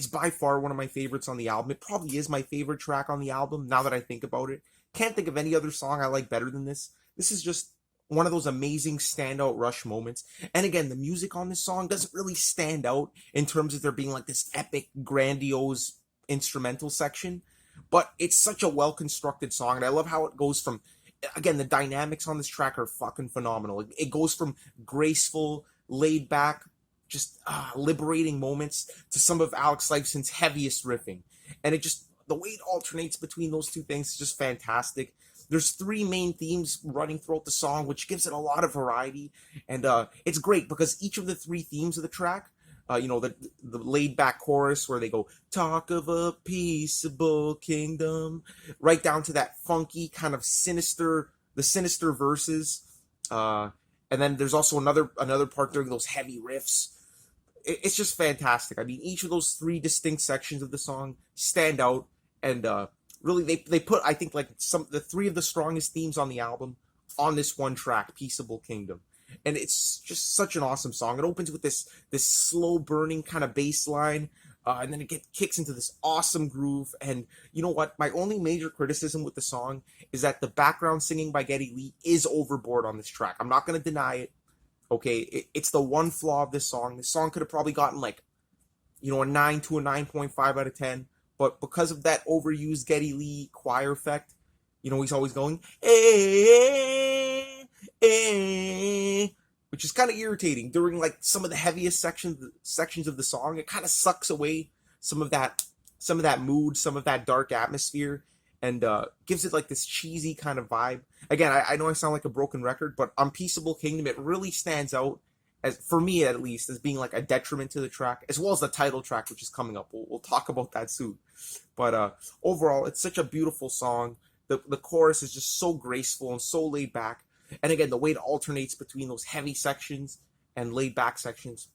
by far one of my favorites on the album. It probably is my favorite track on the album, now that I think about it. Can't think of any other song I like better than this. This is just one of those amazing standout Rush moments. And again, the music on this song doesn't really stand out in terms of there being this epic, grandiose instrumental section. But it's such a well-constructed song, and I love how it goes from, again, the dynamics on this track are fucking phenomenal. It goes from graceful, laid-back, just liberating moments to some of Alex Lifeson's heaviest riffing. And the way it alternates between those two things is just fantastic. There's 3 main themes running throughout the song, which gives it a lot of variety. And it's great because each of the 3 themes of the track, the laid-back chorus where they go, talk of a peaceable kingdom, right down to that funky kind of sinister verses. And then there's also another part during those heavy riffs. It's just fantastic. I mean, each of those 3 distinct sections of the song stand out, and really they put, I think, the 3 of the strongest themes on the album on this one track, Peaceable Kingdom. And it's just such an awesome song. It opens with this slow burning kind of bass line, and then it kicks into this awesome groove. And you know what? My only major criticism with the song is that the background singing by Geddy Lee is overboard on this track. I'm not going to deny it. Okay, it's the one flaw of this song. This song could have probably gotten a 9 to a 9.5 out of 10. But because of that overused Geddy Lee choir effect, he's always going, which is kind of irritating during some of the heaviest sections of the song. It kind of sucks away some of that mood, some of that dark atmosphere, and gives it this cheesy kind of vibe. Again, I know I sound like a broken record, but on Peaceable Kingdom, it really stands out, as for me at least, as being a detriment to the track, as well as the title track, which is coming up. We'll talk about that soon. But overall, it's such a beautiful song. The chorus is just so graceful and so laid back. And again, the way it alternates between those heavy sections and laid back sections.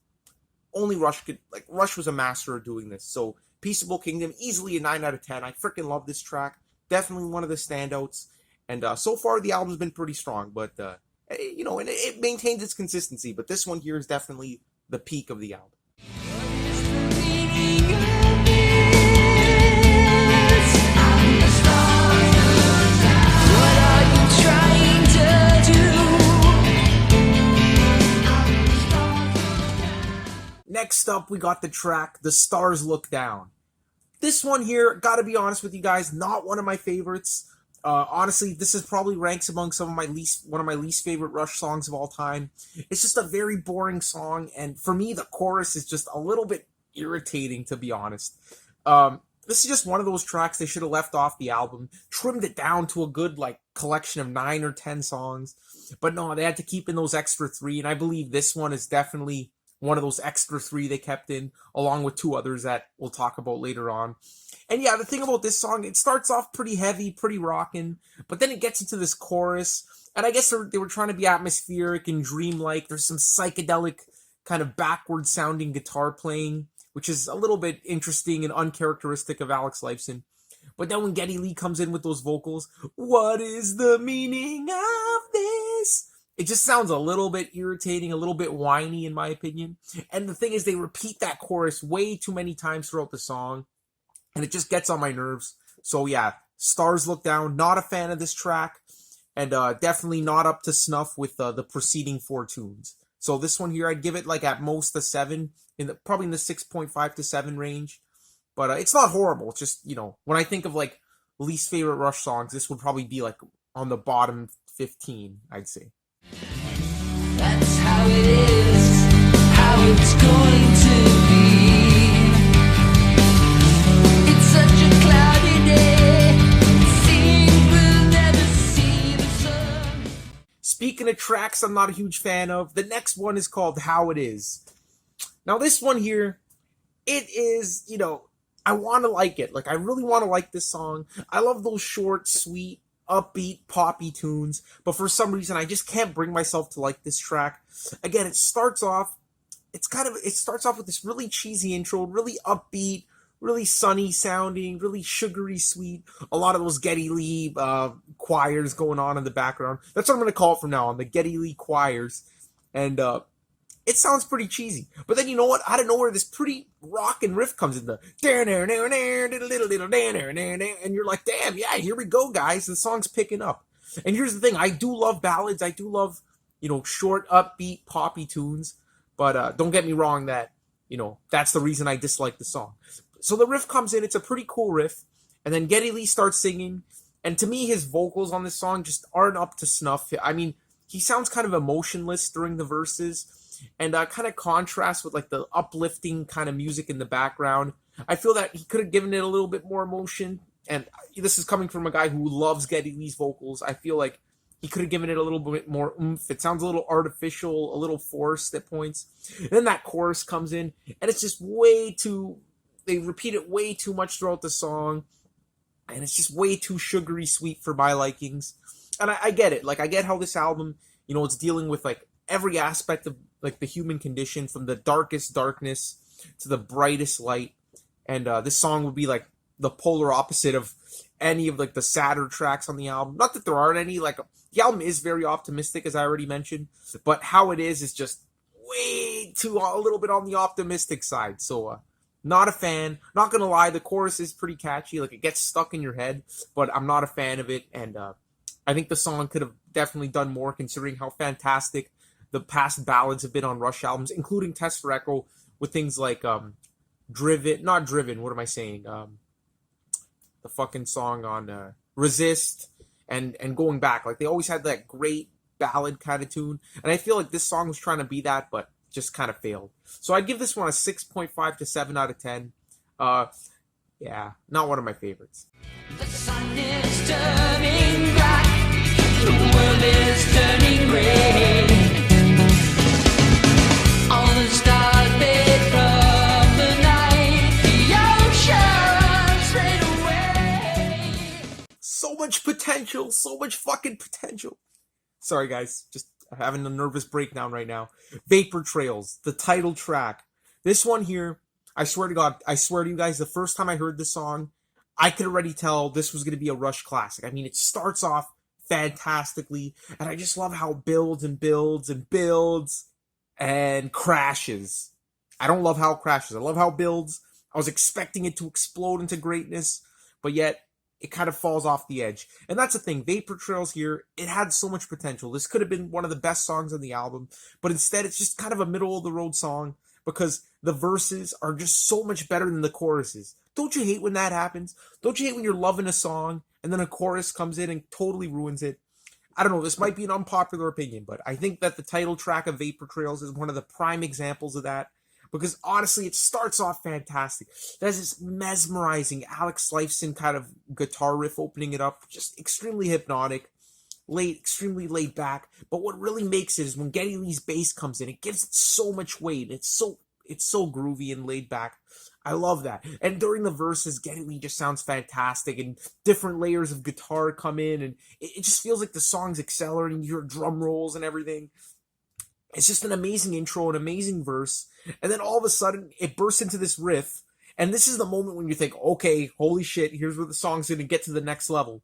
only Rush could, like, Rush was a master of doing this. So Peaceable Kingdom, easily a 9 out of 10. I freaking love this track. Definitely one of the standouts. And so far, the album's been pretty strong, but, you know, and it maintains its consistency. But this one here is definitely the peak of the album. Next up, we got the track, The Stars Look Down. This one here, gotta be honest with you guys, not one of my favorites. Honestly, this is probably ranks among one of my least favorite Rush songs of all time. It's just a very boring song, and for me, the chorus is just a little bit irritating, to be honest. This is just one of those tracks they should have left off the album, trimmed it down to a good, like, collection of 9 or 10 songs. But no, they had to keep in those extra 3, and I believe this one is definitely one of those extra 3 they kept in, along with 2 others that we'll talk about later on. And yeah, the thing about this song, it starts off pretty heavy, pretty rockin', but then it gets into this chorus, and I guess they were trying to be atmospheric and dreamlike. There's some psychedelic, kind of backward-sounding guitar playing, which is a little bit interesting and uncharacteristic of Alex Lifeson. But then when Geddy Lee comes in with those vocals, what is the meaning of this? It just sounds a little bit irritating, a little bit whiny, in my opinion. And the thing is, they repeat that chorus way too many times throughout the song, and it just gets on my nerves. So yeah, Stars Look Down, not a fan of this track, and definitely not up to snuff with the preceding 4 tunes. So this one here, I'd give it like at most a 7, probably in the 6.5 to 7 range. But it's not horrible. It's just, you know, when I think of like least favorite Rush songs, this would probably be like on the bottom 15, I'd say. That's how it is, how it's going to be. It's such a cloudy day, it seems we'll never see the sun. Speaking of tracks I'm not a huge fan of, the next one is called How It Is. Now this one here, it is, you know, I want to like it. Like, I really want to like this song. I love those short, sweet, upbeat, poppy tunes, but for some reason I just can't bring myself to like this track. Again, it starts off with this really cheesy intro, really upbeat, really sunny sounding, really sugary sweet. A lot of those Geddy Lee choirs going on in the background. That's what I'm going to call it from now on, the Geddy Lee choirs. And it sounds pretty cheesy. But then, you know what? Out of nowhere, this pretty rockin' riff comes in, and you're like, damn, yeah, here we go, guys. The song's picking up. And here's the thing. I do love ballads. I do love, you know, short, upbeat, poppy tunes. But don't get me wrong that, you know, that's the reason I dislike the song. So the riff comes in. It's a pretty cool riff. And then Geddy Lee starts singing. And to me, his vocals on this song just aren't up to snuff. I mean, he sounds kind of emotionless during the verses. And kind of contrast with like the uplifting kind of music in the background. I feel that he could have given it a little bit more emotion. And this is coming from a guy who loves Geddy Lee's vocals. I feel like he could have given it a little bit more oomph. It sounds a little artificial, a little forced at points. And then that chorus comes in, and it's just they repeat it way too much throughout the song. And it's just way too sugary sweet for my likings. And I get it. Like, I get how this album, you know, it's dealing with like every aspect of like the human condition, from the darkest darkness to the brightest light. And this song would be like the polar opposite of any of like the sadder tracks on the album. Not that there aren't any. Like, the album is very optimistic, as I already mentioned, but How It Is just a little bit on the optimistic side. So not a fan. Not gonna lie, the chorus is pretty catchy. Like, it gets stuck in your head, but I'm not a fan of it. And I think the song could have definitely done more, considering how fantastic the past ballads have been on Rush albums, including Test for Echo, with things like not Driven, what am I saying? The fucking song on Resist and Going Back. Like, they always had that great ballad kind of tune. And I feel like this song was trying to be that, but just kind of failed. So I'd give this one a 6.5 to 7 out of 10. Yeah, not one of my favorites. The sun is turning black, the world is turning gray. All the stars fade from the night, the oceans fade away. So much potential, so much fucking potential. Sorry, guys, just having a nervous breakdown right now. Vapor Trails, the title track. This one here, I swear to God, I swear to you guys, the first time I heard this song, I could already tell this was going to be a Rush classic. I mean, it starts off fantastically, and I just love how it builds and builds and builds and crashes. I don't love how it crashes. I love how it builds. I was expecting it to explode into greatness, but yet it kind of falls off the edge. And that's the thing. Vapor Trails here, it had so much potential. This could have been one of the best songs on the album, but instead it's just kind of a middle of the road song because the verses are just so much better than the choruses. Don't you hate when that happens? Don't you hate when you're loving a song and then a chorus comes in and totally ruins it? I don't know, this might be an unpopular opinion, but I think that the title track of Vapor Trails is one of the prime examples of that. Because honestly, it starts off fantastic. There's this mesmerizing Alex Lifeson kind of guitar riff opening it up, just extremely hypnotic, extremely laid back. But what really makes it is when Geddy Lee's bass comes in, it gives it so much weight. It's so groovy and laid back. I love that. And during the verses, Geddy Lee just sounds fantastic, and different layers of guitar come in, and it just feels like the song's accelerating. You hear drum rolls and everything. It's just an amazing intro, an amazing verse, and then all of a sudden, it bursts into this riff, and this is the moment when you think, okay, holy shit, here's where the song's going to get to the next level.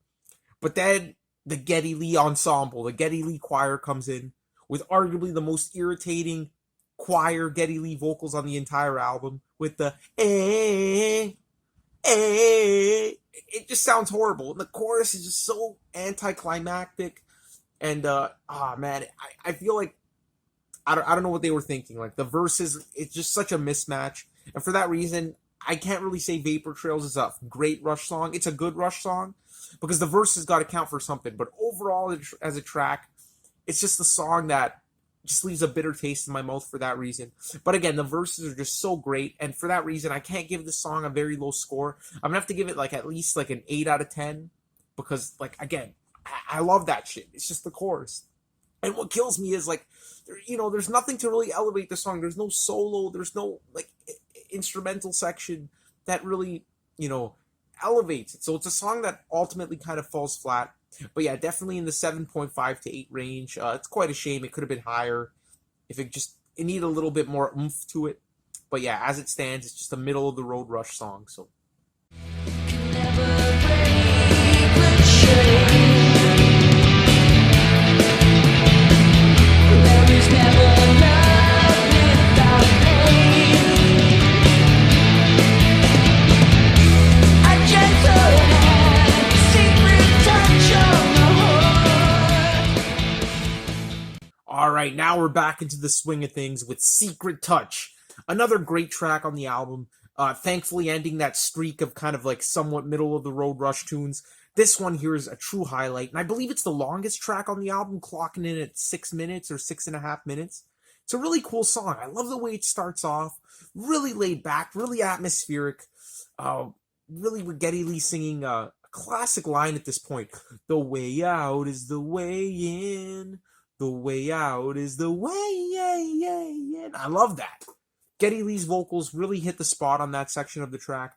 But then, the Geddy Lee ensemble, the Geddy Lee choir comes in, with arguably the most irritating choir Geddy Lee vocals on the entire album, with the it just sounds horrible, and the chorus is just so anticlimactic, and, man, I feel like I don't know what they were thinking. Like, the verses, it's just such a mismatch. And for that reason, I can't really say Vapor Trails is a great Rush song. It's a good Rush song because the verses got to count for something. But overall, as a track, it's just a song that just leaves a bitter taste in my mouth for that reason. But again, the verses are just so great. And for that reason, I can't give this song a very low score. I'm going to have to give it like at least like an 8 out of 10 because, like, again, I love that shit. It's just the chorus. And what kills me is, like, there's nothing to really elevate the song. There's no solo. There's no, like, instrumental section that really, elevates it. So it's a song that ultimately kind of falls flat. But yeah, definitely in the 7.5 to 8 range. It's quite a shame. It could have been higher if it needed a little bit more oomph to it. But yeah, as it stands, it's just a middle of the road Rush song. So. Alright, now we're back into the swing of things with Secret Touch. Another great track on the album. Thankfully ending that streak of kind of like somewhat middle of the road Rush tunes. This one here is a true highlight, and I believe it's the longest track on the album, clocking in at 6 minutes or 6.5 minutes. It's a really cool song. I love the way it starts off. Really laid back, really atmospheric. Really with Geddy Lee singing a classic line at this point. The way out is the way in. The way out is the way in. I love that. Geddy Lee's vocals really hit the spot on that section of the track.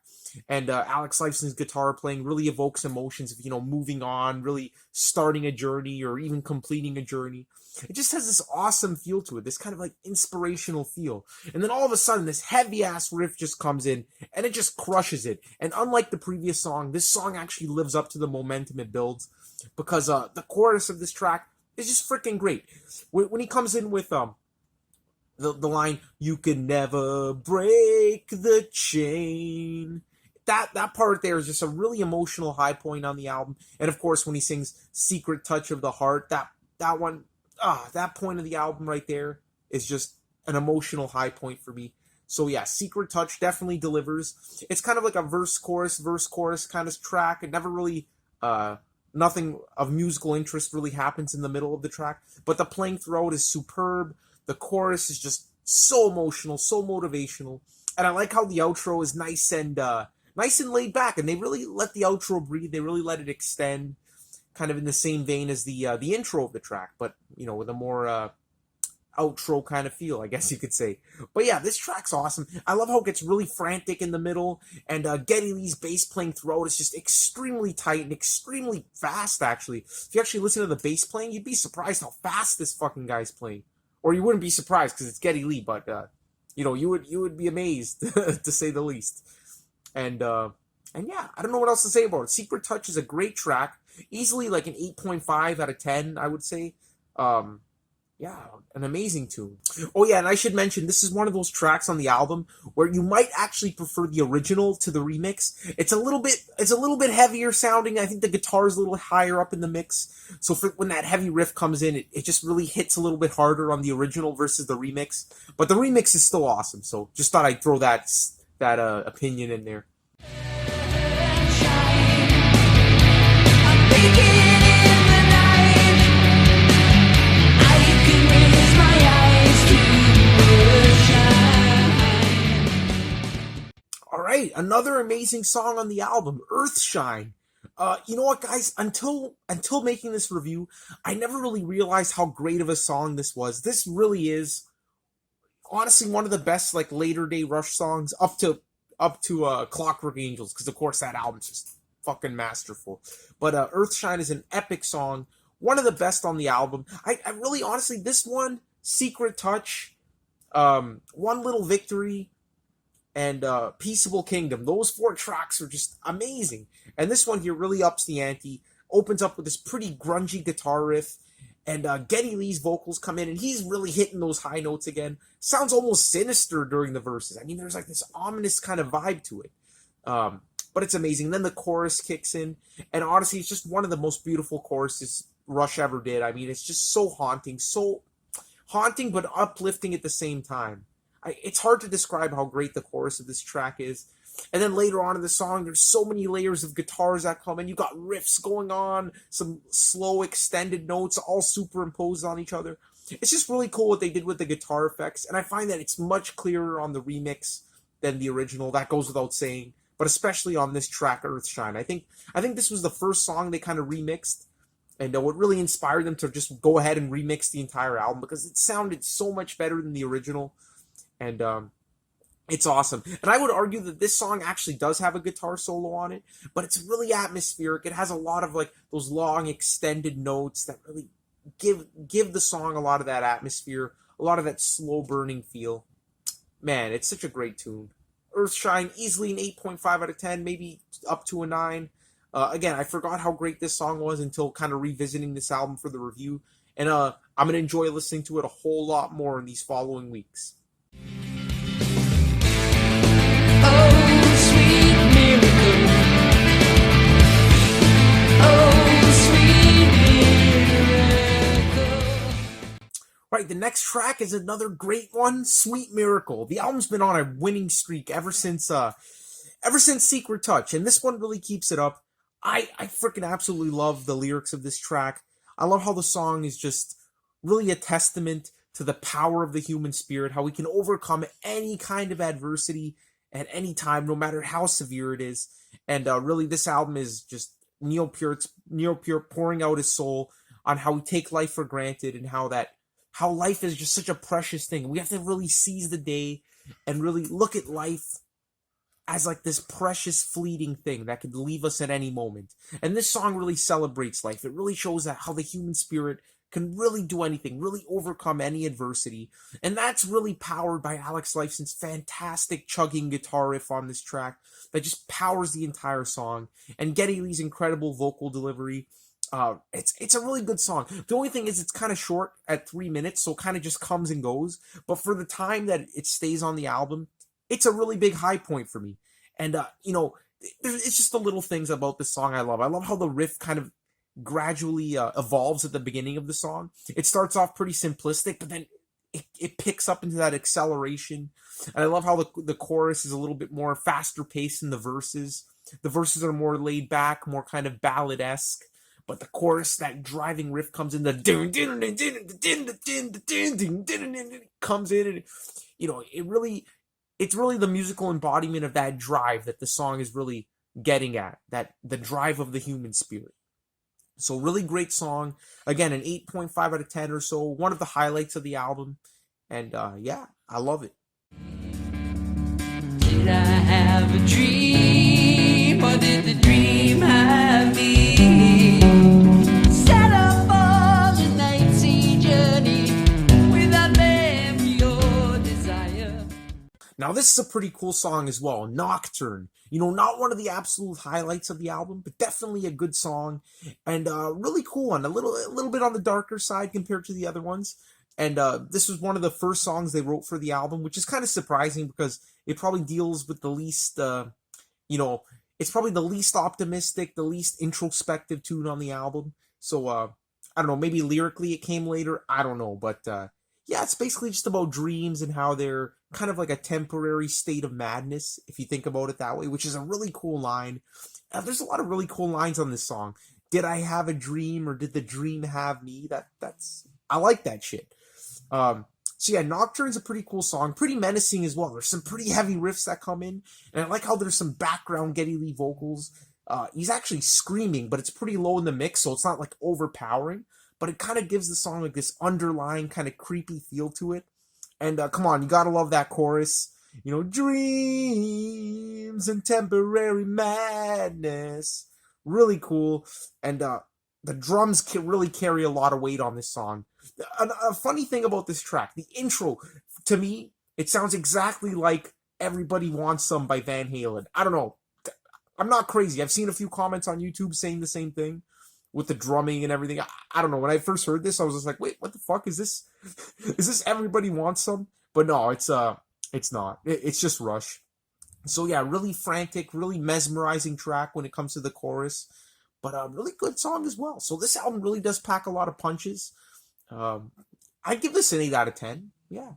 And Alex Lifeson's guitar playing really evokes emotions of, moving on, really starting a journey or even completing a journey. It just has this awesome feel to it, this kind of like inspirational feel. And then all of a sudden, this heavy-ass riff just comes in, and it just crushes it. And unlike the previous song, this song actually lives up to the momentum it builds because the chorus of this track is just freaking great. When he comes in with the line, "You can never break the chain." That part there is just a really emotional high point on the album. And of course, when he sings "Secret Touch of the Heart," that one, that point of the album right there is just an emotional high point for me. So yeah, Secret Touch definitely delivers. It's kind of like a verse chorus kind of track. It never really nothing of musical interest really happens in the middle of the track, but the playing throughout is superb. The chorus is just so emotional, so motivational, and I like how the outro is nice and laid back, and they really let the outro breathe. They really let it extend, kind of in the same vein as the intro of the track, but with a more outro kind of feel, I guess you could say. But yeah, this track's awesome. I love how it gets really frantic in the middle, and Geddy Lee's bass playing throughout is just extremely tight and extremely fast, actually. If you actually listen to the bass playing, you'd be surprised how fast this fucking guy's playing. Or you wouldn't be surprised, because it's Geddy Lee, but you would be amazed to say the least. And yeah, I don't know what else to say about it. Secret Touch is a great track, easily like an 8.5 out of 10, I would say. Um, yeah, an amazing tune. Oh yeah, and I should mention this is one of those tracks on the album where you might actually prefer the original to the remix. It's a little bit heavier sounding. I think the guitar is a little higher up in the mix. So when that heavy riff comes in, it just really hits a little bit harder on the original versus the remix. But the remix is still awesome. So just thought I'd throw that opinion in there. All right, another amazing song on the album, Earthshine. You know what, guys? Until making this review, I never really realized how great of a song this was. This really is, honestly, one of the best like later day Rush songs, up to Clockwork Angels, because of course that album's just fucking masterful. But Earthshine is an epic song, one of the best on the album. I really, honestly, this one, Secret Touch, One Little Victory, and Peaceable Kingdom. Those 4 tracks are just amazing. And this one here really ups the ante, opens up with this pretty grungy guitar riff, and Geddy Lee's vocals come in, and he's really hitting those high notes again. Sounds almost sinister during the verses. I mean, there's like this ominous kind of vibe to it. But it's amazing. Then the chorus kicks in, and honestly, it's just one of the most beautiful choruses Rush ever did. I mean, it's just so haunting but uplifting at the same time. It's hard to describe how great the chorus of this track is. And then later on in the song, there's so many layers of guitars that come in. You got riffs going on, some slow extended notes all superimposed on each other. It's just really cool what they did with the guitar effects. And I find that it's much clearer on the remix than the original. That goes without saying. But especially on this track, Earthshine. I think this was the first song they kind of remixed. And what really inspired them to just go ahead and remix the entire album, because it sounded so much better than the original. And it's awesome. And I would argue that this song actually does have a guitar solo on it, but it's really atmospheric. It has a lot of like those long extended notes that really give the song a lot of that atmosphere, a lot of that slow burning feel. Man, it's such a great tune. Earthshine, easily an 8.5 out of 10, maybe up to a 9. Again, I forgot how great this song was until kind of revisiting this album for the review. And I'm going to enjoy listening to it a whole lot more in these following weeks. Oh, sweet miracle. Oh, sweet miracle. Right, the next track is another great one, Sweet Miracle. The album's been on a winning streak ever since Secret Touch, and this one really keeps it up. I freaking absolutely love the lyrics of this track. I love how the song is just really a testament to the power of the human spirit, how we can overcome any kind of adversity at any time, no matter how severe it is. And really, this album is just Neil Peart pouring out his soul on how we take life for granted, and how life is just such a precious thing. We have to really seize the day and really look at life as like this precious fleeting thing that could leave us at any moment. And this song really celebrates life. It really shows that how the human spirit can really do anything, really overcome any adversity. And that's really powered by Alex Lifeson's fantastic chugging guitar riff on this track that just powers the entire song. And Geddy Lee's incredible vocal delivery. It's a really good song. The only thing is it's kind of short at 3 minutes, so it kind of just comes and goes. But for the time that it stays on the album, it's a really big high point for me. And, it's just the little things about this song I love. I love how the riff kind of gradually evolves at the beginning of the song. It starts off pretty simplistic, but then it picks up into that acceleration. And I love how the chorus is a little bit more faster paced than the verses. The verses are more laid back, more kind of ballad-esque. But the chorus, that driving riff comes in, the comes in, and it's really the musical embodiment of that drive that the song is really getting at, that the drive of the human spirit. So really great song. Again, an 8.5 out of 10 or so, one of the highlights of the album. And yeah, I love it. Did I have a dream, or did the dream have me? Set up on a night sea journey without memory or desire. Now, this is a pretty cool song as well, Nocturne. Not one of the absolute highlights of the album, but definitely a good song, and really cool one. A little bit on the darker side compared to the other ones. And this was one of the first songs they wrote for the album, which is kind of surprising because it probably deals with the least, you know, it's probably the least optimistic, the least introspective tune on the album. So I don't know, maybe lyrically it came later. I don't know, but yeah, it's basically just about dreams and how they're kind of like a temporary state of madness, if you think about it that way, which is a really cool line. There's a lot of really cool lines on this song. Did I have a dream or did the dream have me? That's I like that shit. So yeah, Nocturne's a pretty cool song, pretty menacing as well. There's some pretty heavy riffs that come in, and I like how there's some background Geddy Lee vocals. He's actually screaming, but it's pretty low in the mix, so it's not like overpowering. But it kind of gives the song like this underlying kind of creepy feel to it. And come on, you gotta love that chorus. Dreams and temporary madness. Really cool. And the drums can really carry a lot of weight on this song. A funny thing about this track, the intro, to me, it sounds exactly like Everybody Wants Some by Van Halen. I don't know. I'm not crazy. I've seen a few comments on YouTube saying the same thing with the drumming and everything. I don't know. When I first heard this, I was just like, wait, what the fuck is this? Is this Everybody Wants Some? But no, it's not. It's just Rush. So yeah, really frantic, really mesmerizing track when it comes to the chorus, but a really good song as well. So this album really does pack a lot of punches. I'd give this an 8 out of 10. Yeah.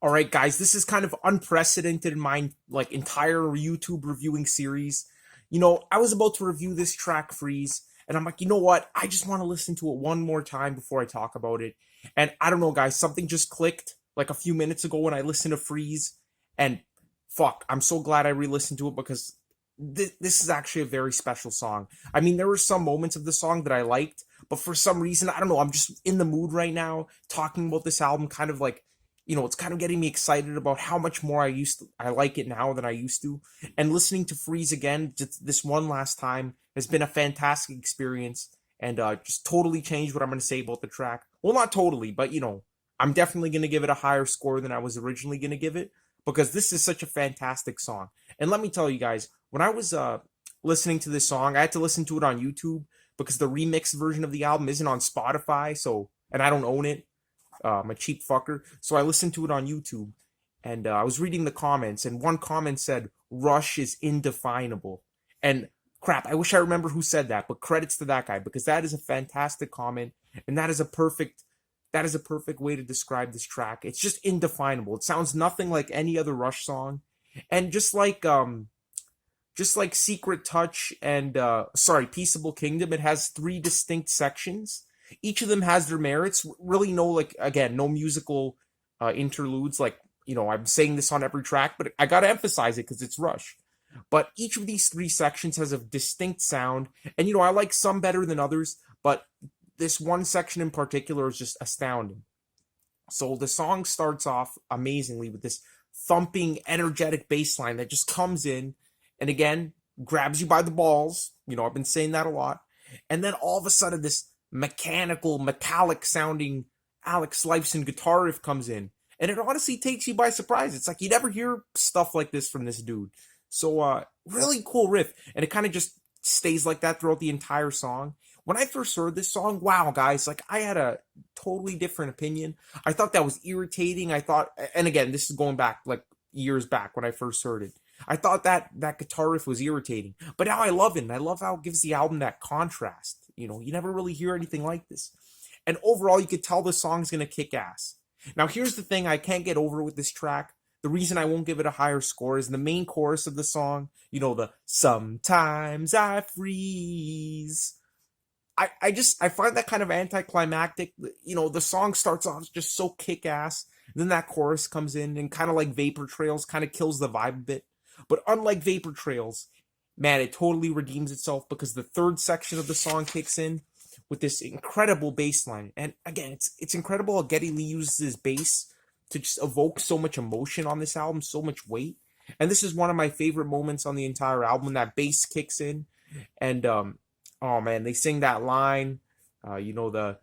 All right, guys, this is kind of unprecedented in my entire YouTube reviewing series. I was about to review this track Freeze, and I'm like, you know what? I just want to listen to it one more time before I talk about it. And I don't know, guys, something just clicked like a few minutes ago when I listened to Freeze, and fuck, I'm so glad I re-listened to it because this is actually a very special song. I mean, there were some moments of the song that I liked, but for some reason, I don't know, I'm just in the mood right now talking about this album, kind of like, it's kind of getting me excited about how much more I like it now than I used to. And listening to Freeze again, just this one last time, has been a fantastic experience and just totally changed what I'm going to say about the track. Well, not totally, but I'm definitely going to give it a higher score than I was originally going to give it because this is such a fantastic song. And let me tell you guys, when I was listening to this song, I had to listen to it on YouTube because the remix version of the album isn't on Spotify, and I don't own it. I'm a cheap fucker. So I listened to it on YouTube, and I was reading the comments, and one comment said, Rush is indefinable. And crap, I wish I remember who said that, but credits to that guy, because that is a fantastic comment, and that is a perfect way to describe this track. It's just indefinable. It sounds nothing like any other Rush song. And just like Secret Touch and Peaceable Kingdom, it has 3 distinct sections. Each of them has their merits. Really no musical interludes. I'm saying this on every track, but I gotta emphasize it because it's Rush. But each of these 3 sections has a distinct sound, and I like some better than others, but this one section in particular is just astounding. So the song starts off amazingly with this thumping, energetic bass line that just comes in, and again, grabs you by the balls. I've been saying that a lot. And then all of a sudden, this mechanical, metallic sounding Alex Lifeson guitar riff comes in, and it honestly takes you by surprise. It's like you never hear stuff like this from this dude. So really cool riff, and it kind of just stays like that throughout the entire song. When I first heard this song, wow, guys, I had a totally different opinion. I thought that was irritating. I thought, and again, this is going back years back when I first heard it, I thought that guitar riff was irritating, but now I love it, and I love how it gives the album that contrast. You never really hear anything like this. And overall, you could tell the song's going to kick ass. Now, here's the thing I can't get over with this track. The reason I won't give it a higher score is the main chorus of the song, the sometimes I freeze. I find that kind of anticlimactic. The song starts off just so kick-ass. Then that chorus comes in and kind of like Vapor Trails, kind of kills the vibe a bit. But unlike Vapor Trails, man, it totally redeems itself because the third section of the song kicks in with this incredible bass line. And again, it's incredible how Geddy Lee uses his bass to just evoke so much emotion on this album, so much weight. And this is one of my favorite moments on the entire album. That bass kicks in, and oh man, they sing that line. You know the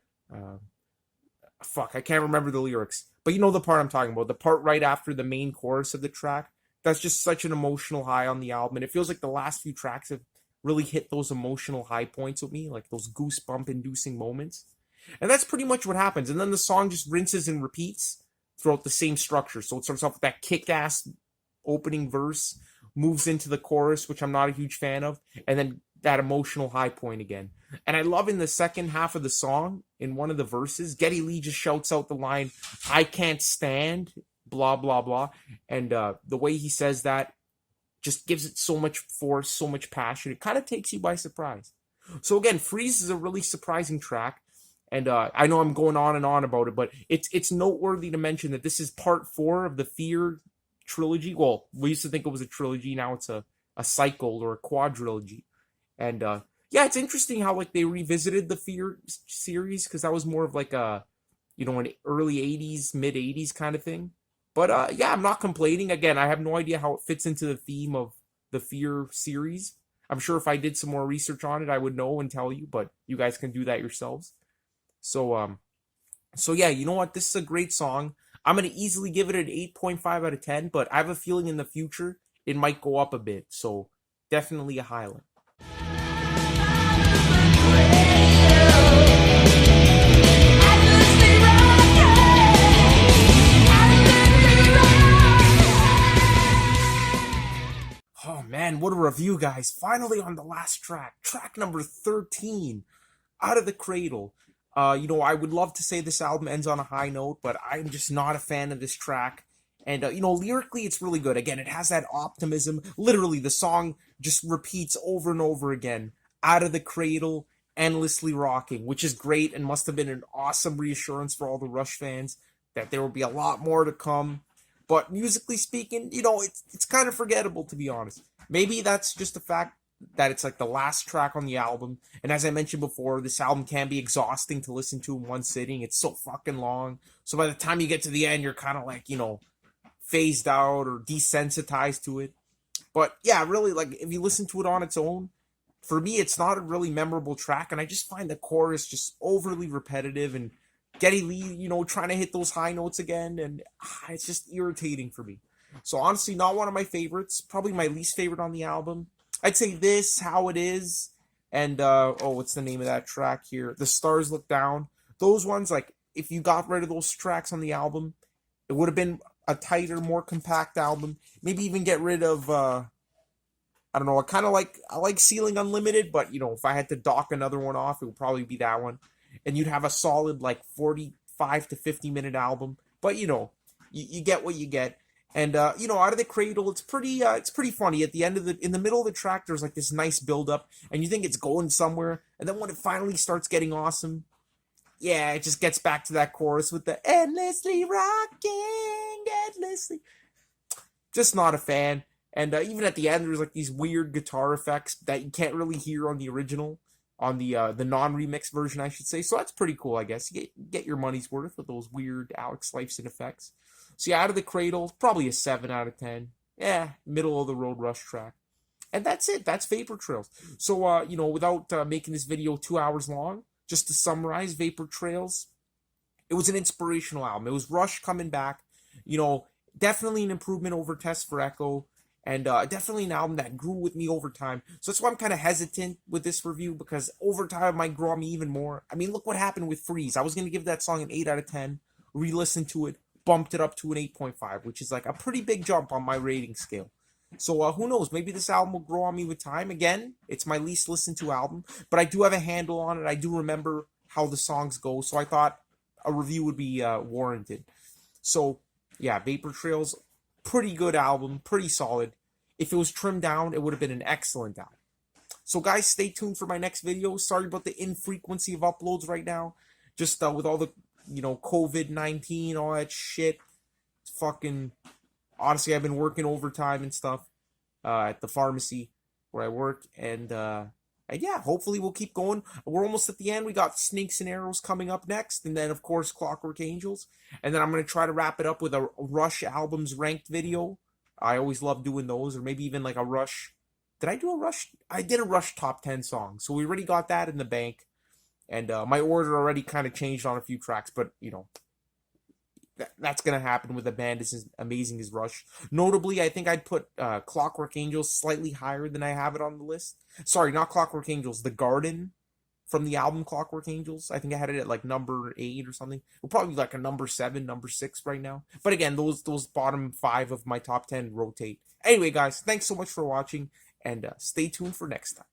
fuck, I can't remember the lyrics, but you know the part I'm talking about. The part right after the main chorus of the track. That's just such an emotional high on the album, and it feels like the last few tracks have really hit those emotional high points with me, like those goosebump-inducing moments. And that's pretty much what happens. And then the song just rinses and repeats throughout the same structure. So it starts off with that kick-ass opening verse, moves into the chorus, which I'm not a huge fan of, and then that emotional high point again. And I love in the second half of the song, in one of the verses, Geddy Lee just shouts out the line, "I can't stand," blah, blah, blah. And the way he says that just gives it so much force, so much passion. It kind of takes you by surprise. So again, Freeze is a really surprising track. And I know I'm going on and on about it, but it's noteworthy to mention that this is part 4 of the Fear trilogy. Well, we used to think it was a trilogy. Now it's a cycle or a quadrilogy. And yeah, it's interesting how like they revisited the Fear series, because that was more of like a, you know, an early 80s, mid 80s kind of thing. But yeah, I'm not complaining. Again, I have no idea how it fits into the theme of the Fear series. I'm sure if I did some more research on it, I would know and tell you, but you guys can do that yourselves. So yeah, you know what? This is a great song. I'm going to easily give it an 8.5 out of 10, but I have a feeling in the future it might go up a bit. So definitely a highlight. Oh man, what a review, guys. Finally on the last track. Track number 13, Out of the Cradle. You know, I would love to say this album ends on a high note, but I'm just not a fan of this track. And, you know, lyrically, it's really good. Again, it has that optimism. Literally, the song just repeats over and over again. Out of the cradle, endlessly rocking, which is great and must have been an awesome reassurance for all the Rush fans that there will be a lot more to come. But musically speaking, you know, it's kind of forgettable, to be honest. Maybe that's just the fact that it's like the last track on the album. And as I mentioned before, this album can be exhausting to listen to in one sitting. It's so fucking long. So by the time you get to the end, you're kind of like, you know, phased out or desensitized to it. But yeah, really, like, if you listen to it on its own, for me, it's not a really memorable track. And I just find the chorus just overly repetitive, and Geddy Lee, you know, trying to hit those high notes again, and it's just irritating for me. So honestly, not one of my favorites. Probably my least favorite on the album. I'd say this, How It Is, and what's the name of that track here? The Stars Look Down. Those ones, like, if you got rid of those tracks on the album, it would have been a tighter, more compact album. Maybe even get rid of I don't know. I like Ceiling Unlimited, but you know, if I had to dock another one off, it would probably be that one. And you'd have a solid like 45 to 50-minute album. But you know, you get what you get. And you know, Out of the Cradle, it's pretty funny. At the end of in the middle of the track, there's like this nice build up, and you think it's going somewhere, and then when it finally starts getting awesome, yeah, it just gets back to that chorus with the endlessly rocking, endlessly. Just not a fan. And even at the end, there's like these weird guitar effects that you can't really hear on the original, on the non-remix version, I should say. So that's pretty cool, I guess. You get your money's worth with those weird Alex Lifeson effects. So yeah, Out of the Cradle, probably a 7 out of 10. Yeah, middle of the road Rush track. And that's it. That's Vapor Trails. So, you know, without making this video 2 hours long, just to summarize Vapor Trails, it was an inspirational album. It was Rush coming back. You know, definitely an improvement over Test for Echo. And definitely an album that grew with me over time. So that's why I'm kind of hesitant with this review, because over time it might grow on me even more. I mean, look what happened with Freeze. I was going to give that song an 8 out of 10. Re-listened to it. Bumped it up to an 8.5, which is like a pretty big jump on my rating scale. So who knows? Maybe this album will grow on me with time. Again, it's my least listened to album, but I do have a handle on it. I do remember how the songs go, so I thought a review would be warranted. So yeah, Vapor Trails, pretty good album, pretty solid. If it was trimmed down, it would have been an excellent album. So guys, stay tuned for my next video. Sorry about the infrequency of uploads right now. Just with all the, you know, COVID-19, all that shit. It's fucking, honestly, I've been working overtime and stuff at the pharmacy where I work, and yeah, hopefully we'll keep going. We're almost at the end. We got Snakes and Arrows coming up next, and then of course Clockwork Angels, and then I'm gonna try to wrap it up with a Rush albums ranked video. I always love doing those, or maybe even like a Rush. Did I do a Rush? I did a Rush top 10 song, so we already got that in the bank, and my order already kind of changed on a few tracks, but you know. That's gonna happen with a band as amazing as Rush. Notably, I think I'd put Clockwork Angels slightly higher than I have it on the list. Sorry, not Clockwork Angels, The Garden from the album Clockwork Angels. I think I had it at like number 8 or something. We'll probably like a number 7, number 6 right now. But again, those bottom 5 of my top 10 rotate. Anyway, guys, thanks so much for watching, and stay tuned for next time.